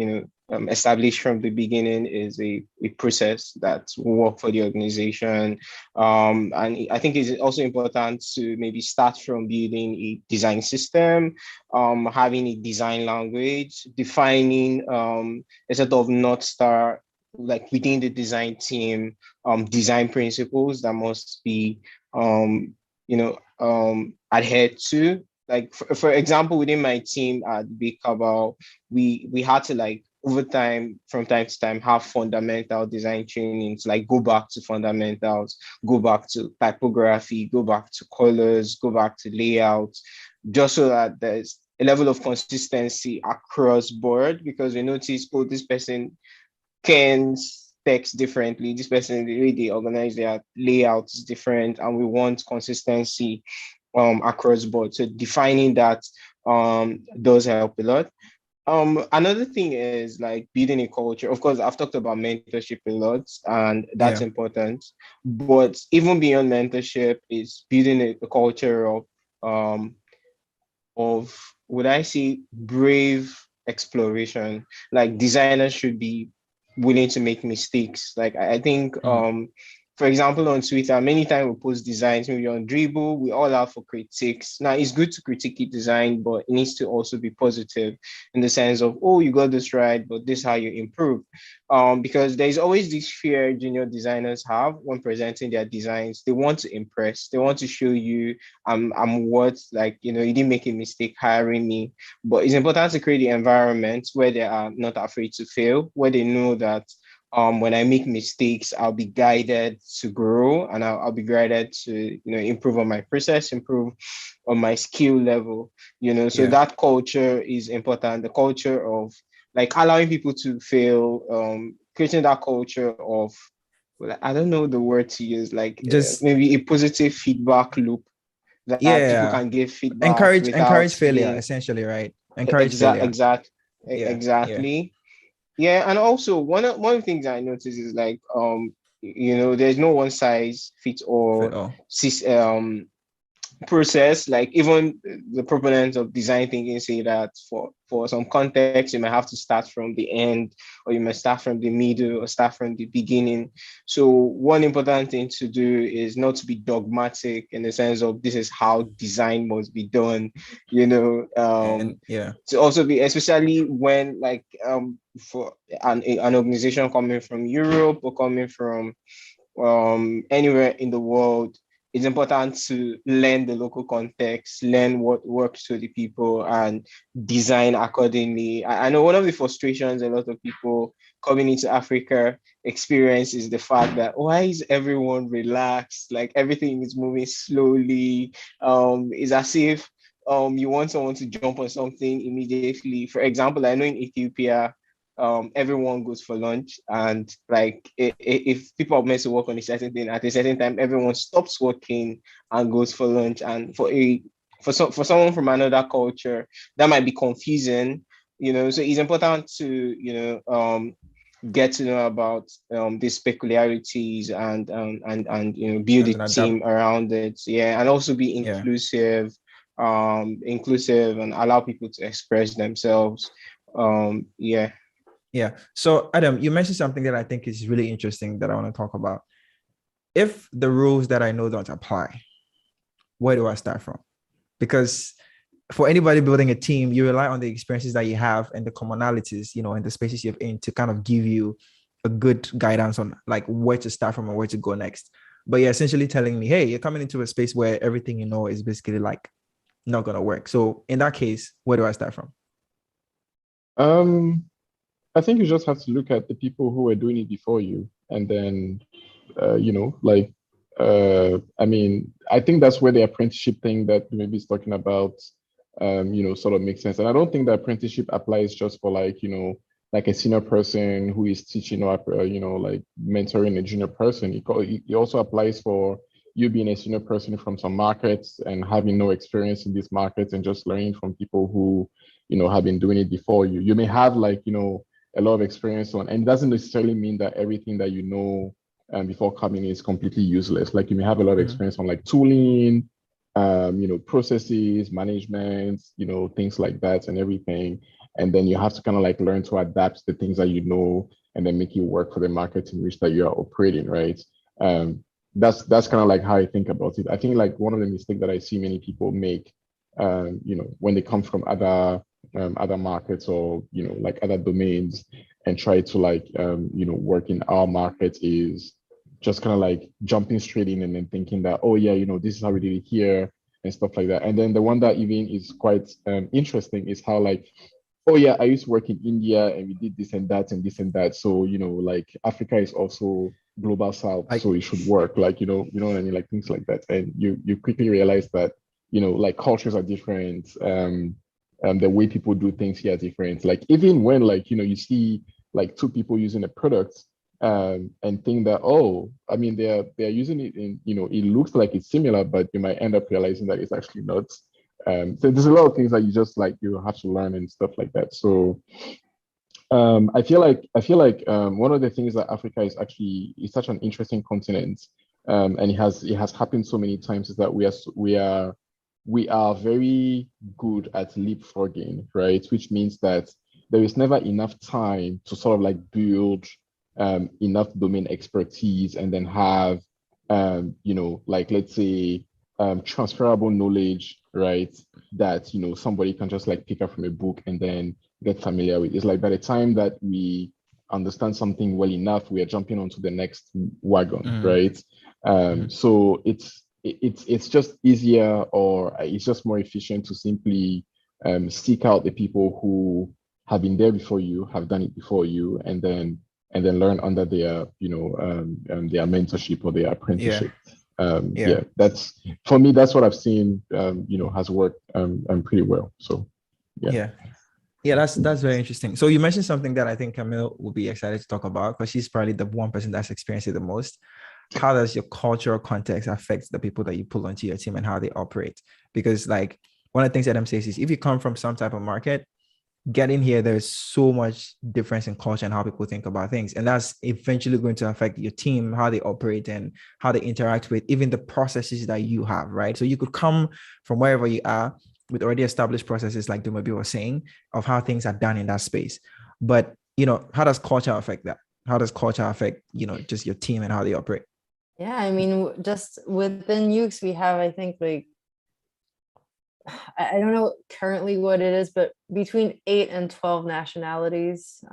establish from the beginning is a process that will work for the organization. And I think it's also important to maybe start from building a design system, having a design language, defining a sort of North Star, like within the design team, design principles that must be, adhered to. Like, for example, within my team at Big Cabal, we had to, like, over time, from time to time, have fundamental design trainings, like go back to fundamentals, go back to typography, go back to colors, go back to layout, just so that there's a level of consistency across board, because we notice, oh, this person can text differently, this person, the way they organize their layout is different, and we want consistency across board. So defining that does help a lot. Another thing is, like, building a culture. Of course, I've talked about mentorship a lot, and that's important. But even beyond mentorship is building a culture of, would I say, brave exploration. Like, designers should be willing to make mistakes. Like, I think for example, on Twitter, many times we post designs, maybe on Dribble, we all out for critiques. Now, it's good to critique your design, but it needs to also be positive in the sense of, oh, you got this right, but this is how you improve. Because there's always this fear junior designers have when presenting their designs. They want to impress. They want to show you, I'm what, like, you didn't make a mistake hiring me. But it's important to create the environment where they are not afraid to fail, where they know that when I make mistakes, I'll be guided to grow, and I'll be guided to, improve on my process, improve on my skill level, so that culture is important. The culture of, like, allowing people to fail, creating that culture of, well, I don't know the word to use, like, just maybe a positive feedback loop that people can give feedback encourage failure, essentially, right? Encourage failure. Exactly. Yeah, and also one of the things I noticed is, like, there's no one size fits all process. Like even the proponents of design thinking say that for some context, you might have to start from the end, or you might start from the middle, or start from the beginning. So one important thing to do is not to be dogmatic in the sense of this is how design must be done, And yeah, to also be, especially when like for an organization coming from Europe or coming from anywhere in the world, it's important to learn the local context, learn what works for the people, and design accordingly. I know one of the frustrations a lot of people coming into Africa experience is the fact that why is everyone relaxed? Like everything is moving slowly. It's as if you want someone to jump on something immediately. For example, I know in Ethiopia, everyone goes for lunch, and like if people are meant to work on a certain thing at a certain time, everyone stops working and goes for lunch. And for someone from another culture, that might be confusing, so it's important to get to know about these peculiarities, and build a and adapt. team around it, yeah, and also be Yeah. inclusive and allow people to express themselves. Yeah. Yeah. So Adam, you mentioned something that I think is really interesting that I want to talk about. If the rules that I know don't apply, where do I start from? Because for anybody building a team, you rely on the experiences that you have and the commonalities, and the spaces you're in to kind of give you a good guidance on like where to start from and where to go next. But you're essentially telling me, hey, you're coming into a space where everything you know is basically like not gonna work. So in that case, where do I start from? I think you just have to look at the people who were doing it before you, and then, like, I mean, I think that's where the apprenticeship thing that maybe is talking about, sort of makes sense. And I don't think the apprenticeship applies just for like, like a senior person who is teaching or, like mentoring a junior person. It also applies for you being a senior person from some markets and having no experience in these markets and just learning from people who, have been doing it before you. You may have like, a lot of experience on, and it doesn't necessarily mean that everything that you know before coming is completely useless. Like you may have a lot of experience on like tooling, processes, management, things like that and everything. And then you have to kind of like learn to adapt the things that you know and then make it work for the market in which that you are operating, right? That's kind of like how I think about it. I think like one of the mistakes that I see many people make, when they come from other markets or like other domains and try to like work in our market is just kind of like jumping straight in and then thinking that, oh yeah, this is how we did it here and stuff like that. And then the one that even is quite interesting is how like, oh yeah, I used to work in India and we did this and that and this and that, so like Africa is also global south, so it should work, like you know what I mean, like things like that. And you quickly realize that like cultures are different, the way people do things here are different. Like even when like you see like two people using a product and think that, oh, I mean they're using it in, it looks like it's similar, but you might end up realizing that it's actually not. So there's a lot of things that you just like you have to learn and stuff like that. So I feel like one of the things that Africa is actually is such an interesting continent, and it has happened so many times, is that we are very good at leapfrogging, right? Which means that there is never enough time to sort of like build enough domain expertise and then have like let's say transferable knowledge, right? That somebody can just like pick up from a book and then get familiar with. It's like by the time that we understand something well enough, we are jumping onto the next wagon, right? So it's just easier, or it's just more efficient to simply seek out the people who have been there before you, have done it before you, and then learn under their their mentorship or their apprenticeship. That's for me. That's what I've seen. Has worked pretty well. So yeah, that's very interesting. So you mentioned something that I think Camille will be excited to talk about because she's probably the one person that's experienced it the most. How does your cultural context affect the people that you pull onto your team and how they operate? Because like one of the things that Adam says is if you come from some type of market, getting here, there's so much difference in culture and how people think about things. And that's eventually going to affect your team, how they operate and how they interact with even the processes that you have, right? So you could come from wherever you are with already established processes, like Dumabi was saying, of how things are done in that space. But, how does culture affect that? How does culture affect, just your team and how they operate? Yeah, I mean, just within UX, we have, I think, like, I don't know currently what it is, but between 8 and 12 nationalities,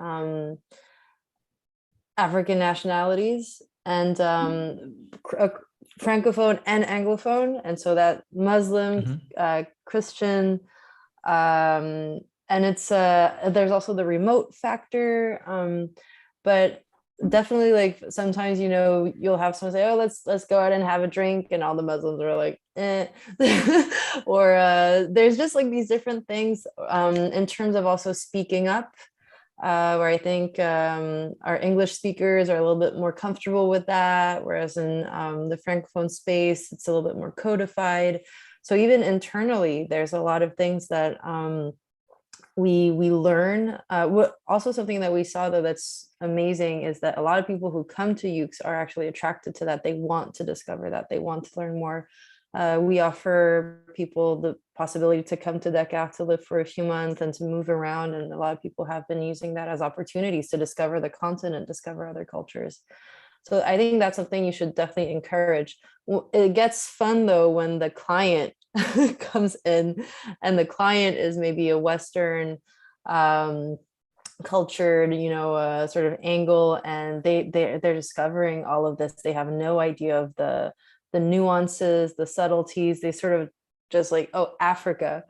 African nationalities, and Francophone and Anglophone. And so that Muslim, Christian, and it's there's also the remote factor, but definitely, like, sometimes you'll have someone say, oh, let's go out and have a drink, and all the Muslims are like, eh. Or there's just like these different things in terms of also speaking up, where I think our English speakers are a little bit more comfortable with that, whereas in the Francophone space it's a little bit more codified. So even internally there's a lot of things that we learn. What also something that we saw, though, that's amazing is that a lot of people who come to UX are actually attracted to that. They want to discover that. They want to learn more. We offer people the possibility to come to Dakar to live for a few months and to move around. And a lot of people have been using that as opportunities to discover the continent, discover other cultures. So I think that's something you should definitely encourage. It gets fun, though, when the client comes in and the client is maybe a Western cultured, sort of angle, and they're discovering all of this. They have no idea of the nuances, the subtleties. They sort of just like, oh, Africa.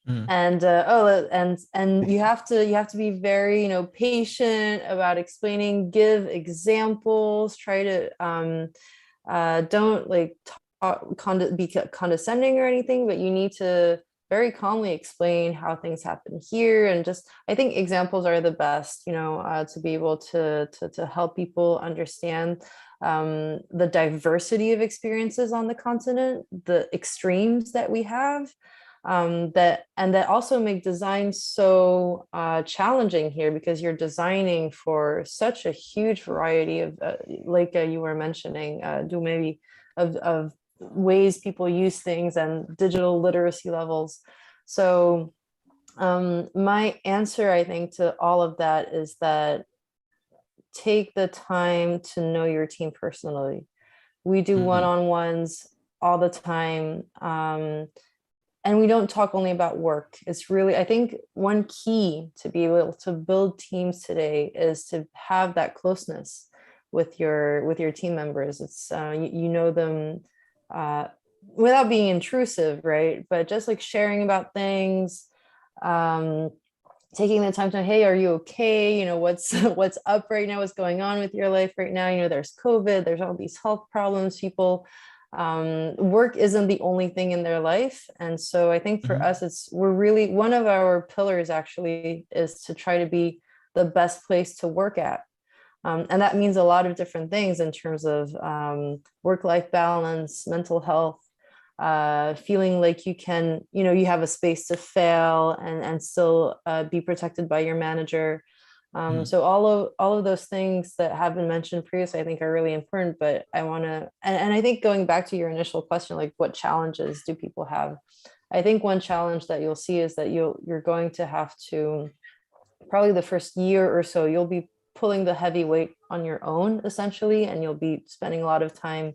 And and you have to be very patient about explaining, give examples, try to don't like be condescending or anything, but you need to very calmly explain how things happen here. And just, I think examples are the best, to be able to help people understand the diversity of experiences on the continent, the extremes that we have, that also make design so challenging here, because you're designing for such a huge variety of, like you were mentioning, maybe of ways people use things and digital literacy levels. So my answer, I think, to all of that is that take the time to know your team personally. We do one-on-ones all the time. And we don't talk only about work. It's really, I think, one key to be able to build teams today is to have that closeness with your team members. It's you know them without being intrusive, right? But just like sharing about things, taking the time to, hey, are you okay? What's up right now? What's going on with your life right now? There's COVID, there's all these health problems. People, work isn't the only thing in their life. And so I think for us, we're really, one of our pillars actually is to try to be the best place to work at. And that means a lot of different things in terms of work-life balance, mental health, feeling like you can, you have a space to fail and still be protected by your manager. So all of those things that have been mentioned previously, I think, are really important. But I want to, and I think going back to your initial question, like what challenges do people have? I think one challenge that you'll see is that you're going to have to, probably the first year or so, you'll be pulling the heavy weight on your own, essentially, and you'll be spending a lot of time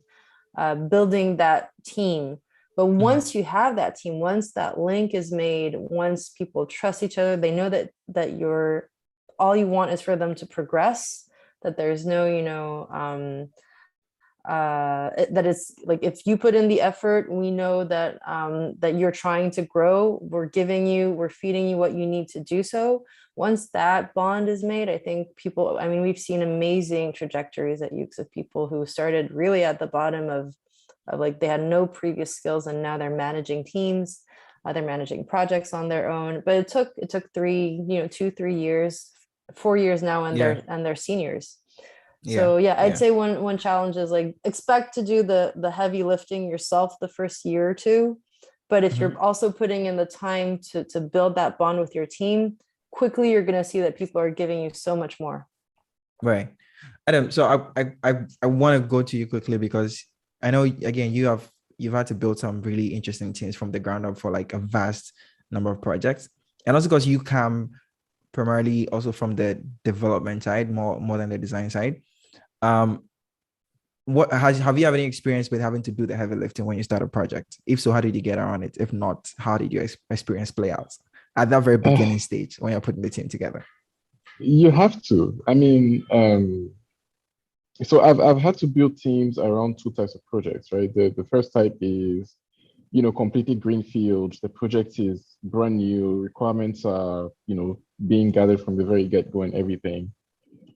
building that team. But once you have that team, once that link is made, once people trust each other, they know that you're, all you want is for them to progress, that there's no, that it's like, if you put in the effort, we know that that you're trying to grow, we're feeding you what you need to do so. Once that bond is made, I think people, we've seen amazing trajectories at UX of people who started really at the bottom of like, they had no previous skills, and now they're managing teams, they're managing projects on their own. But it took 2-3 years, 4 years now, and they're seniors. So I'd say one challenge is like, expect to do the heavy lifting yourself the first year or two, but if you're also putting in the time to build that bond with your team, quickly you're going to see that people are giving you so much more. Right. Adam, so I want to go to you quickly because I know, again, you've had to build some really interesting teams from the ground up for like a vast number of projects. And also because you come primarily also from the development side, more than the design side. Have you had any experience with having to do the heavy lifting when you start a project? If so, how did you get around it? If not, how did you experience playouts at that very beginning stage when you're putting the team together? You have to. I mean, so I've had to build teams around two types of projects, right? The first type is, completely greenfield. The project is brand new. Requirements are, being gathered from the very get-go and everything.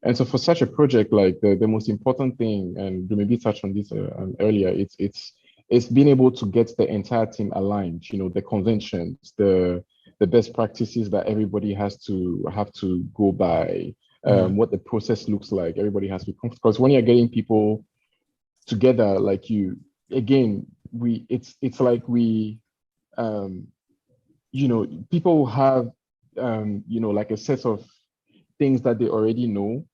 And so for such a project, like the most important thing, and we maybe touched on this earlier, it's being able to get the entire team aligned. The conventions, the best practices that everybody have to go by, what the process looks like. Everybody has to be comfortable, because when you're getting people together, like it's like people have like a set of things that they already know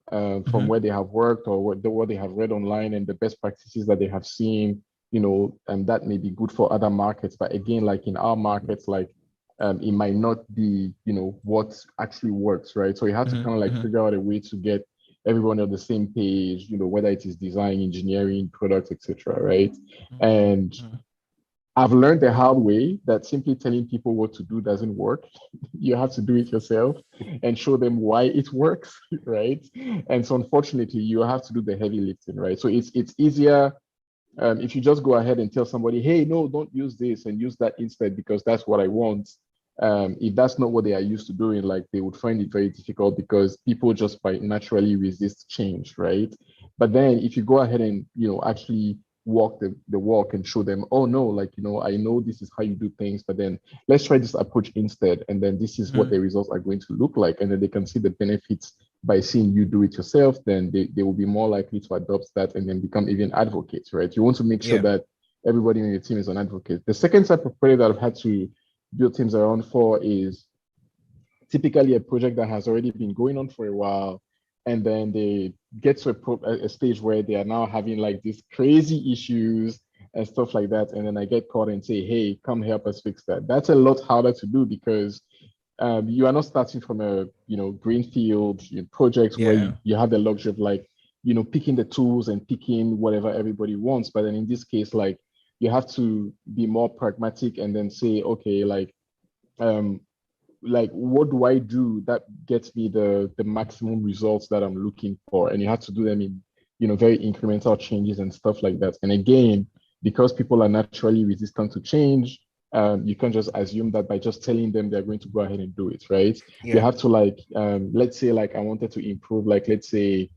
from where they have worked or what they have read online, and the best practices that they have seen, and that may be good for other markets. But again, like in our markets, like it might not be, what actually works, right? So you have to kind of like figure out a way to get everyone on the same page, whether it is design, engineering, products, etc., right? And I've learned the hard way that simply telling people what to do doesn't work. You have to do it yourself and show them why it works, right? And so unfortunately, you have to do the heavy lifting, right? So it's easier if you just go ahead and tell somebody, hey, no, don't use this and use that instead because that's what I want. If that's not what they are used to doing, like they would find it very difficult because people just naturally resist change, right? But then if you go ahead and, actually walk the walk and show them, oh no, like, I know this is how you do things, but then let's try this approach instead. And then this is what the results are going to look like. And then they can see the benefits by seeing you do it yourself, then they will be more likely to adopt that and then become even advocates, right? You want to make sure that everybody in your team is an advocate. The second type of project that I've had to build teams around for is typically a project that has already been going on for a while, and then they get to a stage where they are now having like these crazy issues and stuff like that. And then I get called and say, hey, come help us fix that. That's a lot harder to do because you are not starting from a greenfield project where you have the luxury of like, picking the tools and picking whatever everybody wants. But then in this case, like you have to be more pragmatic and then say, okay, like what do I do that gets me the maximum results that I'm looking for? And you have to do them in very incremental changes and stuff like that. And again, because people are naturally resistant to change, you can't just assume that by just telling them they're going to go ahead and do it, right? You have to like, let's say like I wanted to improve, like let's say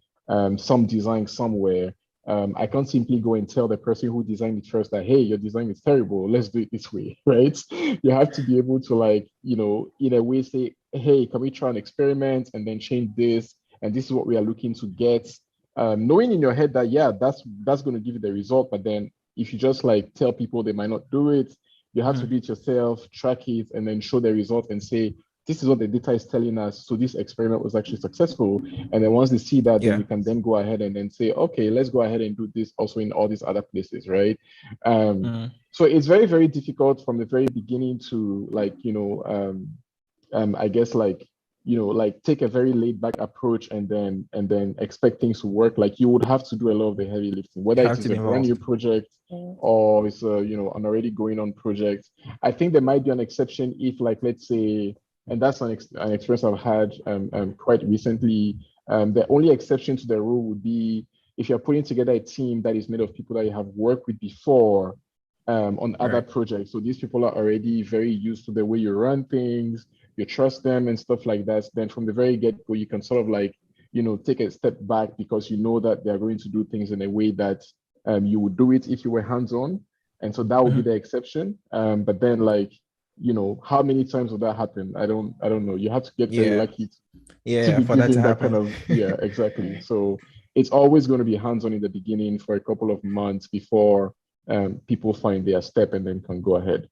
some design somewhere. I can't simply go and tell the person who designed it first that, hey, your design is terrible, let's do it this way, right? You have to be able to like, in a way say, hey, can we try an experiment and then change this? And this is what we are looking to get. Knowing in your head that, yeah, that's going to give you the result. But then if you just like tell people they might not do it, you have to do it yourself, track it, and then show the result and say, this is what the data is telling us. So this experiment was actually successful. And then once they see that, then you can then go ahead and then say, okay, let's go ahead and do this also in all these other places, right? So it's very, very difficult from the very beginning to like, I guess like, like take a very laid back approach and then expect things to work. Like you would have to do a lot of the heavy lifting, whether it is a brand new project or it's a, an already going on project. I think there might be an exception if like, let's say, and that's an experience I've had quite recently. The only exception to the rule would be if you're putting together a team that is made of people that you have worked with before on other projects. So these people are already very used to the way you run things, you trust them and stuff like that. Then from the very get-go, you can sort of like, take a step back because you know that they're going to do things in a way that you would do it if you were hands-on. And so that would be the exception. But then like, how many times will that happen? I don't know. You have to get very lucky to be for that to happen. kind of exactly. So it's always going to be hands-on in the beginning for a couple of months before people find their step and then can go ahead.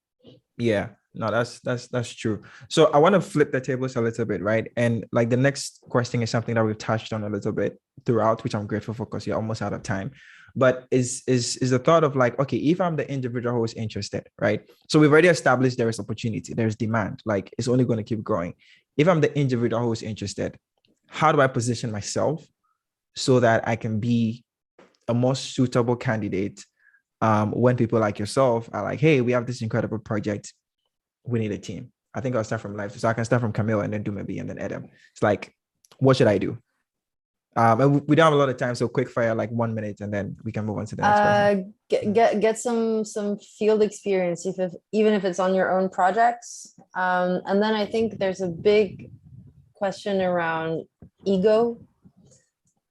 Yeah, No, that's true. So I want to flip the tables a little bit, right? And like the next question is something that we've touched on a little bit throughout, which I'm grateful for because you're almost out of time. But is the thought of like, okay, if I'm the individual who is interested, right? So we've already established there is opportunity, there's demand, like it's only going to keep growing. If I'm the individual who is interested, how do I position myself so that I can be a more suitable candidate when people like yourself are like, hey, we have this incredible project, we need a team. I think I'll start from life. So I can start from Camille and then do maybe and then Adam. It's like, what should I do? And we don't have a lot of time, so quick fire, like 1 minute, and then we can move on to the next person. Get some field experience, even if it's on your own projects. And then I think there's a big question around ego.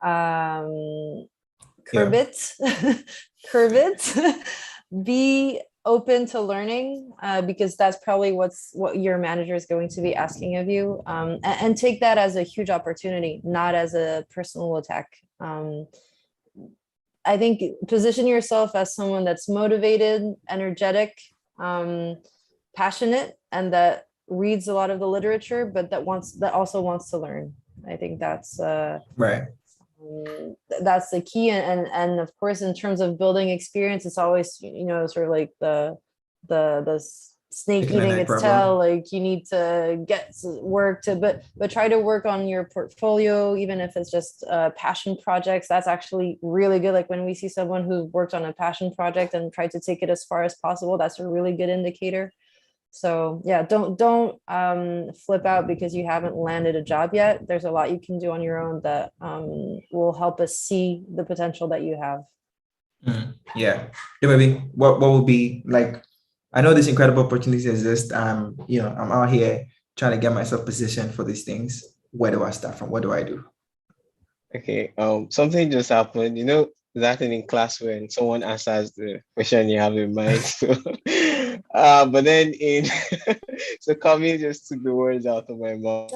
Curb it. Be open to learning, because that's probably what your manager is going to be asking of you, and take that as a huge opportunity, not as a personal attack. I think position yourself as someone that's motivated, energetic, passionate, and that reads a lot of the literature, but that also wants to learn. I think that's right. That's the key. And of course, in terms of building experience, it's always, sort of like the snake eating its tail. Like you need to get work to, but try to work on your portfolio, even if it's just passion projects. That's actually really good. Like when we see someone who worked on a passion project and tried to take it as far as possible, that's a really good indicator. So yeah, don't flip out because you haven't landed a job yet. There's a lot you can do on your own that will help us see the potential that you have. Yeah, maybe what would be like? I know this incredible opportunity exists. I'm out here trying to get myself positioned for these things. Where do I start from? What do I do? Okay. Something just happened. That thing in class when someone answers the question you have in mind. So, but then so Camille just took the words out of my mouth.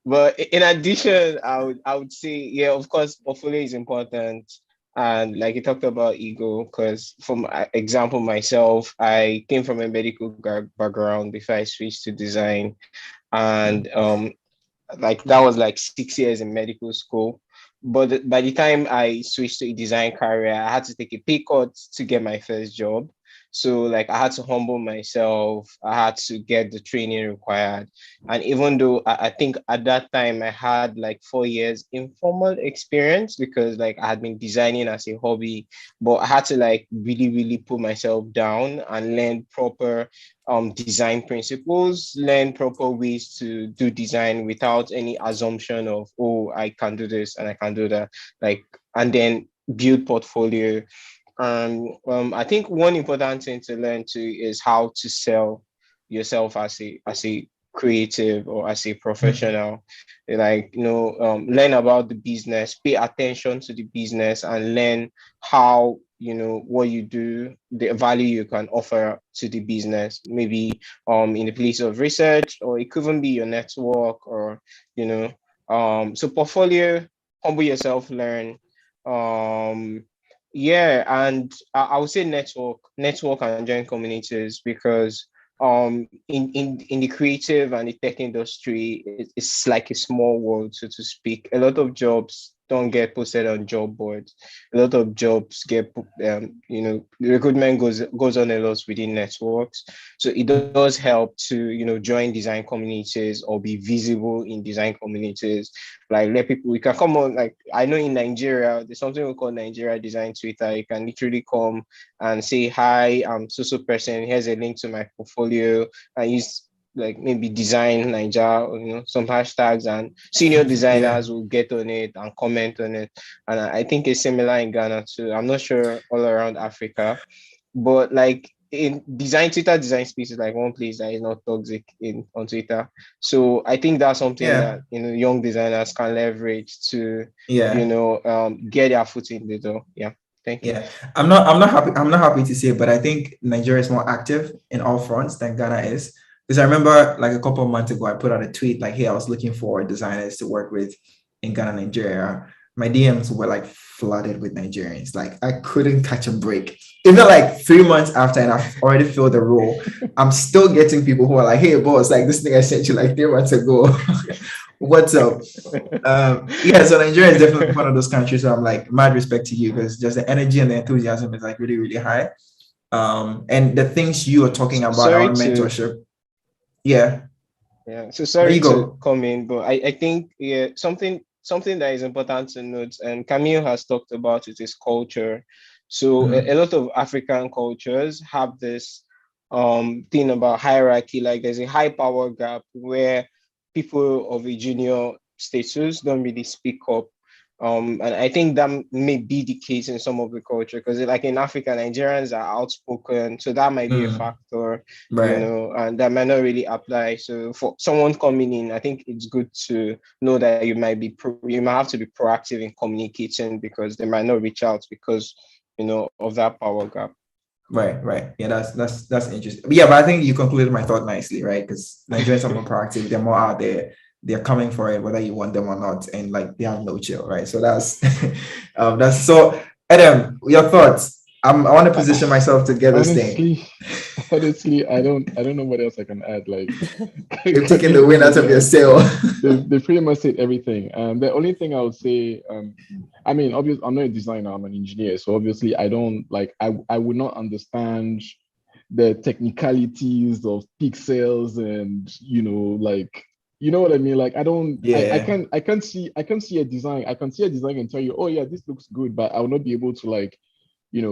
But in addition, I would say, yeah, of course, portfolio is important. And like you talked about ego, because from example, myself, I came from a medical background before I switched to design. And like that was like 6 years in medical school. But by the time I switched to a design career, I had to take a pay cut to get my first job. So like I had to humble myself. I had to get the training required. And even though I think at that time I had like 4 years informal experience because like I had been designing as a hobby, but I had to like really, really put myself down and learn proper design principles, learn proper ways to do design without any assumption of, oh, I can do this and I can do that, like, and then build portfolio. I think one important thing to learn too is how to sell yourself as a creative or as a professional. Like, learn about the business, pay attention to the business, and learn how, what you do, the value you can offer to the business, maybe in the place of research, or it could even be your network, or so portfolio, humble yourself, learn. Yeah, and I would say network and join communities, because in the creative and the tech industry, it's like a small world, so to speak. A lot of jobs don't get posted on job boards. A lot of jobs get recruitment goes on a lot within networks. So it does help to join design communities or be visible in design communities. Like, let people, we can come on, like, I know in Nigeria there's something we call Nigeria Design Twitter. You can literally come and say, hi, I'm so person, here's a link to my portfolio, and use like maybe design Nigeria, some hashtags, and senior designers will get on it and comment on it. And I think it's similar in Ghana too. I'm not sure all around Africa, but like in Twitter design space is like one place that is not toxic on Twitter. So I think that's something that young designers can leverage to get their foot in the door. Yeah. Thank you. Yeah, I'm not happy to say, but I think Nigeria is more active in all fronts than Ghana is. Because I remember like a couple of months ago, I put out a tweet like, hey, I was looking for designers to work with in Ghana, Nigeria. my DMs were like flooded with Nigerians. Like I couldn't catch a break. Even like 3 months after, and I've already filled the role, I'm still getting people who are like, "Hey, boss, like this thing I sent you like 3 months ago. What's up?" Yeah, so Nigeria is definitely one of those countries where I'm like, mad respect to you, because just the energy and the enthusiasm is like really, really high. And the things you are talking about Sorry around mentorship. Yeah. Yeah, so There sorry you to go. come in, but I think something that is important to note, and Camille has talked about it, is culture. So a lot of African cultures have this thing about hierarchy, like there's a high power gap where people of a junior status don't really speak up. And I think that may be the case in some of the culture, because like in Africa, Nigerians are outspoken, so that might be a factor, Right. and that might not really apply. So for someone coming in, I think it's good to know that you might have to be proactive in communicating, because they might not reach out because of that power gap. Right. Yeah, that's interesting. But yeah, but I think you concluded my thought nicely, right? Because Nigerians are more proactive, they're more out there, they're coming for it, whether you want them or not, and like they have no chill, right? So that's that's so. Adam, your thoughts? I want to position myself to get this thing. Honestly, I don't know what else I can add. Like, You've taken the wind out of your sail. They pretty much said everything. The only thing I would say, I mean, obviously, I'm not a designer, I'm an engineer, so obviously, I don't like. I would not understand the technicalities of pixels and like. You know what I mean? Like I don't, Yeah. I can't see a design. I can see a design and tell you, oh yeah, this looks good, but I will not be able to like,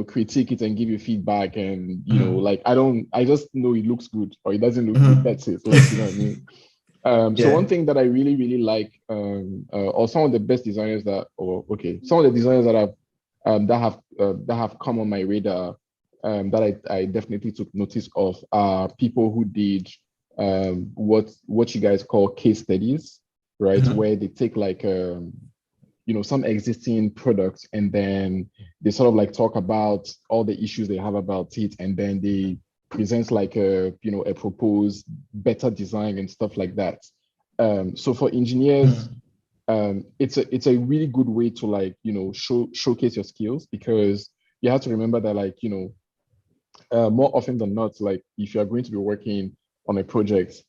critique it and give you feedback. And like I just know it looks good or it doesn't look good. That's it. Like you know what I mean? So one thing that I really, really like, or some of the best designers some of the designers that have come on my radar, that I definitely took notice of, are people who did what you guys call case studies, right? Where they take like some existing products, and then they sort of like talk about all the issues they have about it, and then they present like a proposed better design and stuff like that. So for engineers, it's a really good way to like showcase your skills, because you have to remember that like more often than not, like if you're going to be working on a project,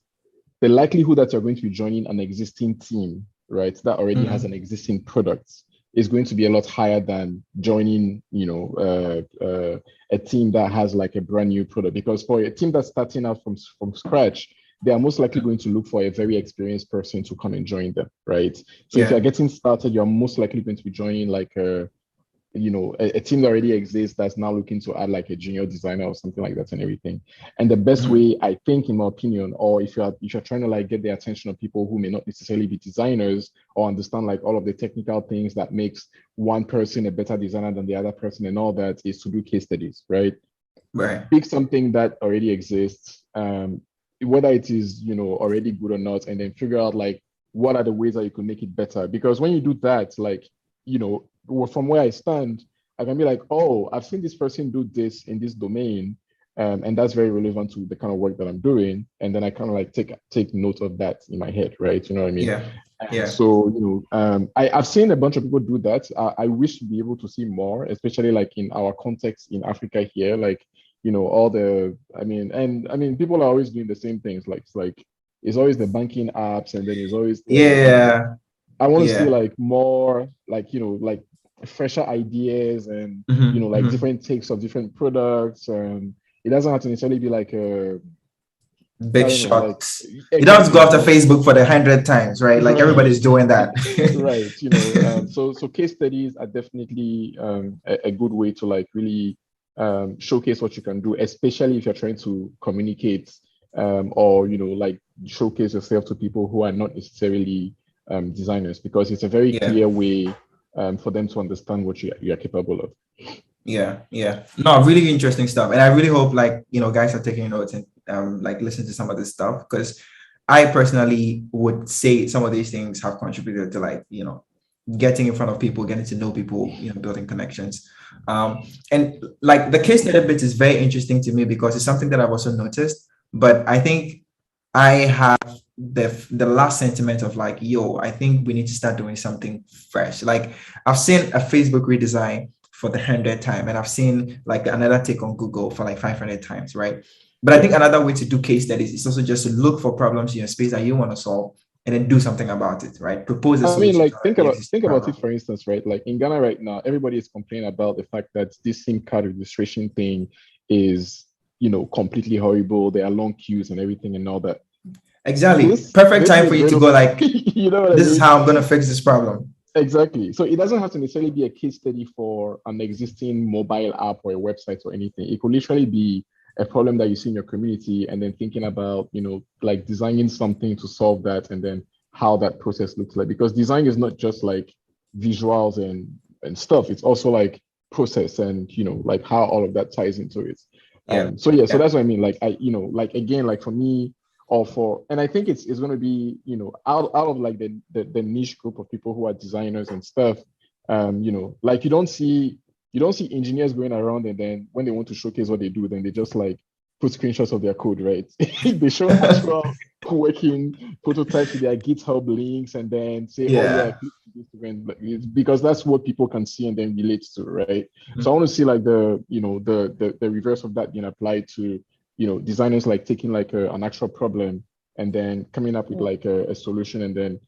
the likelihood that you're going to be joining an existing team, right, that already has an existing product, is going to be a lot higher than joining, a team that has like a brand new product. Because for a team that's starting out from scratch, they are most likely going to look for a very experienced person to come and join them, right? So if you're getting started, you're most likely going to be joining like a team that already exists that's now looking to add like a junior designer or something like that and everything. And the best way, I think, in my opinion, or if you're trying to like get the attention of people who may not necessarily be designers or understand like all of the technical things that makes one person a better designer than the other person and all that, is to do case studies, right? Right. Pick something that already exists, whether it is already good or not, and then figure out like what are the ways that you can make it better. Because when you do that, like from where I stand, I can be like, oh, I've seen this person do this in this domain, and that's very relevant to the kind of work that I'm doing. And then I kind of like take note of that in my head, right? You know what I mean? Yeah. So I've seen a bunch of people do that. I wish to be able to see more, especially like in our context in Africa here, like all the I mean people are always doing the same things. Like it's always the banking apps, and then it's always I want to see like more like like fresher ideas and like different takes of different products. It doesn't have to necessarily be like a big shots. You don't have to go after Facebook for the 100th times, right? Like everybody's doing that. Right. So case studies are definitely a good way to like really showcase what you can do, especially if you're trying to communicate or like showcase yourself to people who are not necessarily designers, because it's a very clear way for them to understand what you are capable of. Yeah. No, really interesting stuff. And I really hope like, guys are taking notes and like listen to some of this stuff, because I personally would say some of these things have contributed to like, getting in front of people, getting to know people, building connections. And like the case study bit is very interesting to me, because it's something that I've also noticed, but I think I have the last sentiment of like, yo, I think we need to start doing something fresh. Like I've seen a Facebook redesign for the 100th time, and I've seen like another take on Google for like 500 times, right? But I think another way to do case studies is also just to look for problems in your space that you want to solve and then do something about it, right? Propose a I mean, solution. like to an existing think about problem. it, for instance, right? Like in Ghana right now, everybody is complaining about the fact that this SIM card registration thing is, completely horrible. There are long queues and everything and all that. Exactly. This Perfect time is for you going to go like, you know what I this is mean? how I'm going to fix this problem. Exactly. So it doesn't have to necessarily be a case study for an existing mobile app or a website or anything. It could literally be a problem that you see in your community and then thinking about, like designing something to solve that and then how that process looks like. Because design is not just like visuals and stuff. It's also like process and, like how all of that ties into it. Yeah. So that's what I mean. Like like again, like for me, and I think it's going to be, out of like the niche group of people who are designers and stuff, like you don't see engineers going around and then when they want to showcase what they do, then they just like put screenshots of their code, right? They show actual working prototypes with their GitHub links and then say, oh yeah, click this event, because that's what people can see and then relate to, right? So I want to see like the reverse of that being applied to, designers like taking like an actual problem and then coming up with like a solution and then,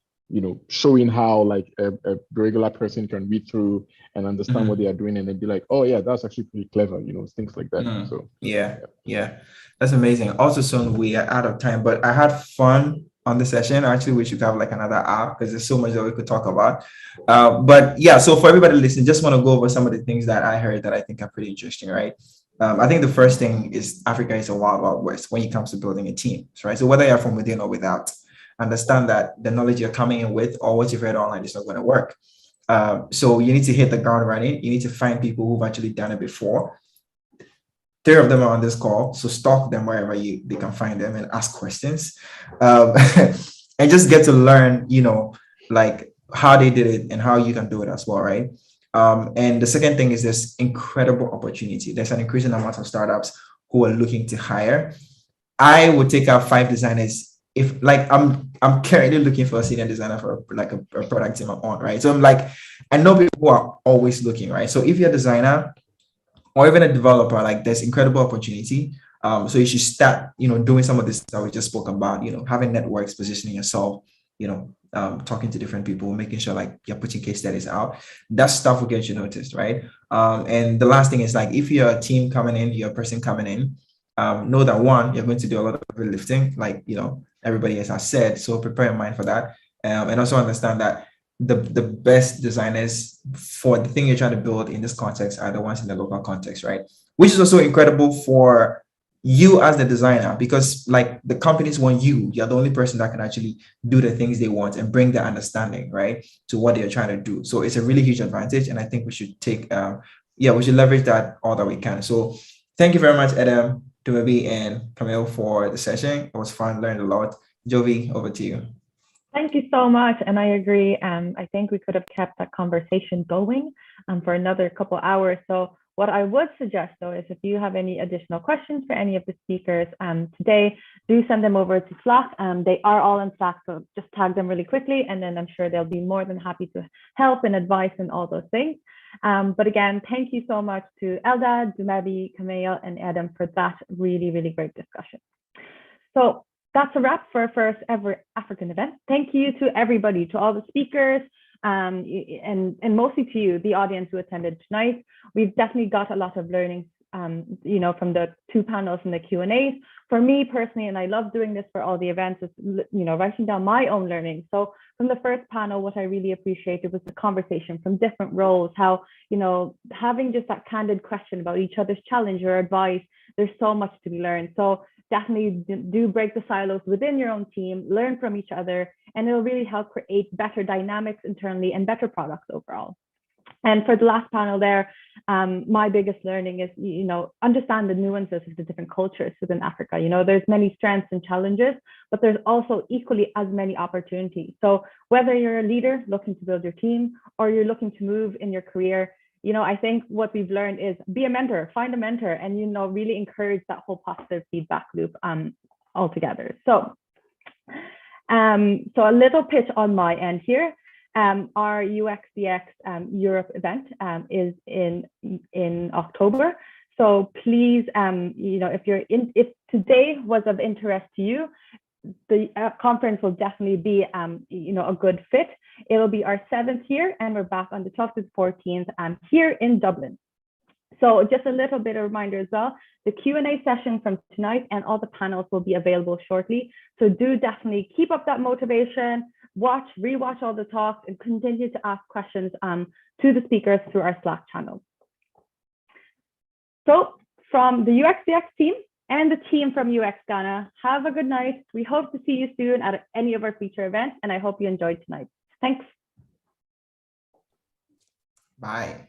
showing how like a regular person can read through and understand what they are doing and then be like, oh yeah, that's actually pretty clever, things like that. So yeah, that's amazing. Also, soon we are out of time, but I had fun on the session. Actually, we should have like another hour because there's so much that we could talk about. But yeah, so for everybody listening, just want to go over some of the things that I heard that I think are pretty interesting, right? I think the first thing is Africa is a wild, wild west when it comes to building a team, right? So whether you're from within or without, understand that the knowledge you're coming in with or what you've read online is not going to work. So you need to hit the ground running. You need to find people who've actually done it before. 3 of them are on this call, so stalk them wherever they can find them and ask questions, and just get to learn, like how they did it and how you can do it as well, right? And the second thing is this incredible opportunity. There's an increasing amount of startups who are looking to hire. I would take out 5 designers if like I'm currently looking for a senior designer for like a product team I'm on, right? So I'm like, I know people who are always looking, right? So if you're a designer or even a developer, like there's incredible opportunity. So you should start, doing some of this that we just spoke about, having networks, positioning yourself, talking to different people, making sure like you're putting case studies out. That stuff will get you noticed, right? And the last thing is like, if you're a team coming in, you're a person coming in, know that one, you're going to do a lot of heavy lifting, like, everybody has said, so prepare your mind for that. And also understand that the best designers for the thing you're trying to build in this context are the ones in the local context, right? Which is also incredible for you as the designer, because like the companies want you're the only person that can actually do the things they want and bring the understanding, right, to what they're trying to do. So it's a really huge advantage, and I think we should we should leverage that all that we can. So thank you very much, Adam, Dumabi, and Camille for the session. It was fun, learned a lot. Jovi, over to you. Thank you so much. And I agree. I think we could have kept that conversation going for another couple hours. So what I would suggest, though, is if you have any additional questions for any of the speakers today, do send them over to Slack. They are all in Slack, so just tag them really quickly, and then I'm sure they'll be more than happy to help and advice and all those things. But again, thank you so much to Eldad, Dumabi, Camille, and Adam for that really, really great discussion. So that's a wrap for our first ever African event. Thank you to everybody, to all the speakers, and mostly to you, the audience who attended tonight. We've definitely got a lot of learnings, from the 2 panels and the Q&As. For me personally, and I love doing this for all the events, is, writing down my own learning. So from the first panel, what I really appreciated was the conversation from different roles, how, having just that candid question about each other's challenge or advice, there's so much to be learned. So definitely do break the silos within your own team, learn from each other, and it'll really help create better dynamics internally and better products overall. And for the last panel there, my biggest learning is, understand the nuances of the different cultures within Africa. There's many strengths and challenges, but there's also equally as many opportunities. So whether you're a leader looking to build your team or you're looking to move in your career, I think what we've learned is be a mentor, find a mentor, and, really encourage that whole positive feedback loop altogether. So So a little pitch on my end here. Our UXDX Europe event is in October. So please, if today was of interest to you, the conference will definitely be, a good fit. It will be our 7th year, and we're back on the 12th to the 14th here in Dublin. So just a little bit of reminder as well, the Q&A session from tonight and all the panels will be available shortly. So do definitely keep up that motivation, rewatch all the talks, and continue to ask questions to the speakers through our Slack channel. So from the UXDX team and the team from UX Ghana, have a good night. We hope to see you soon at any of our feature events, and I hope you enjoyed tonight. Thanks. Bye.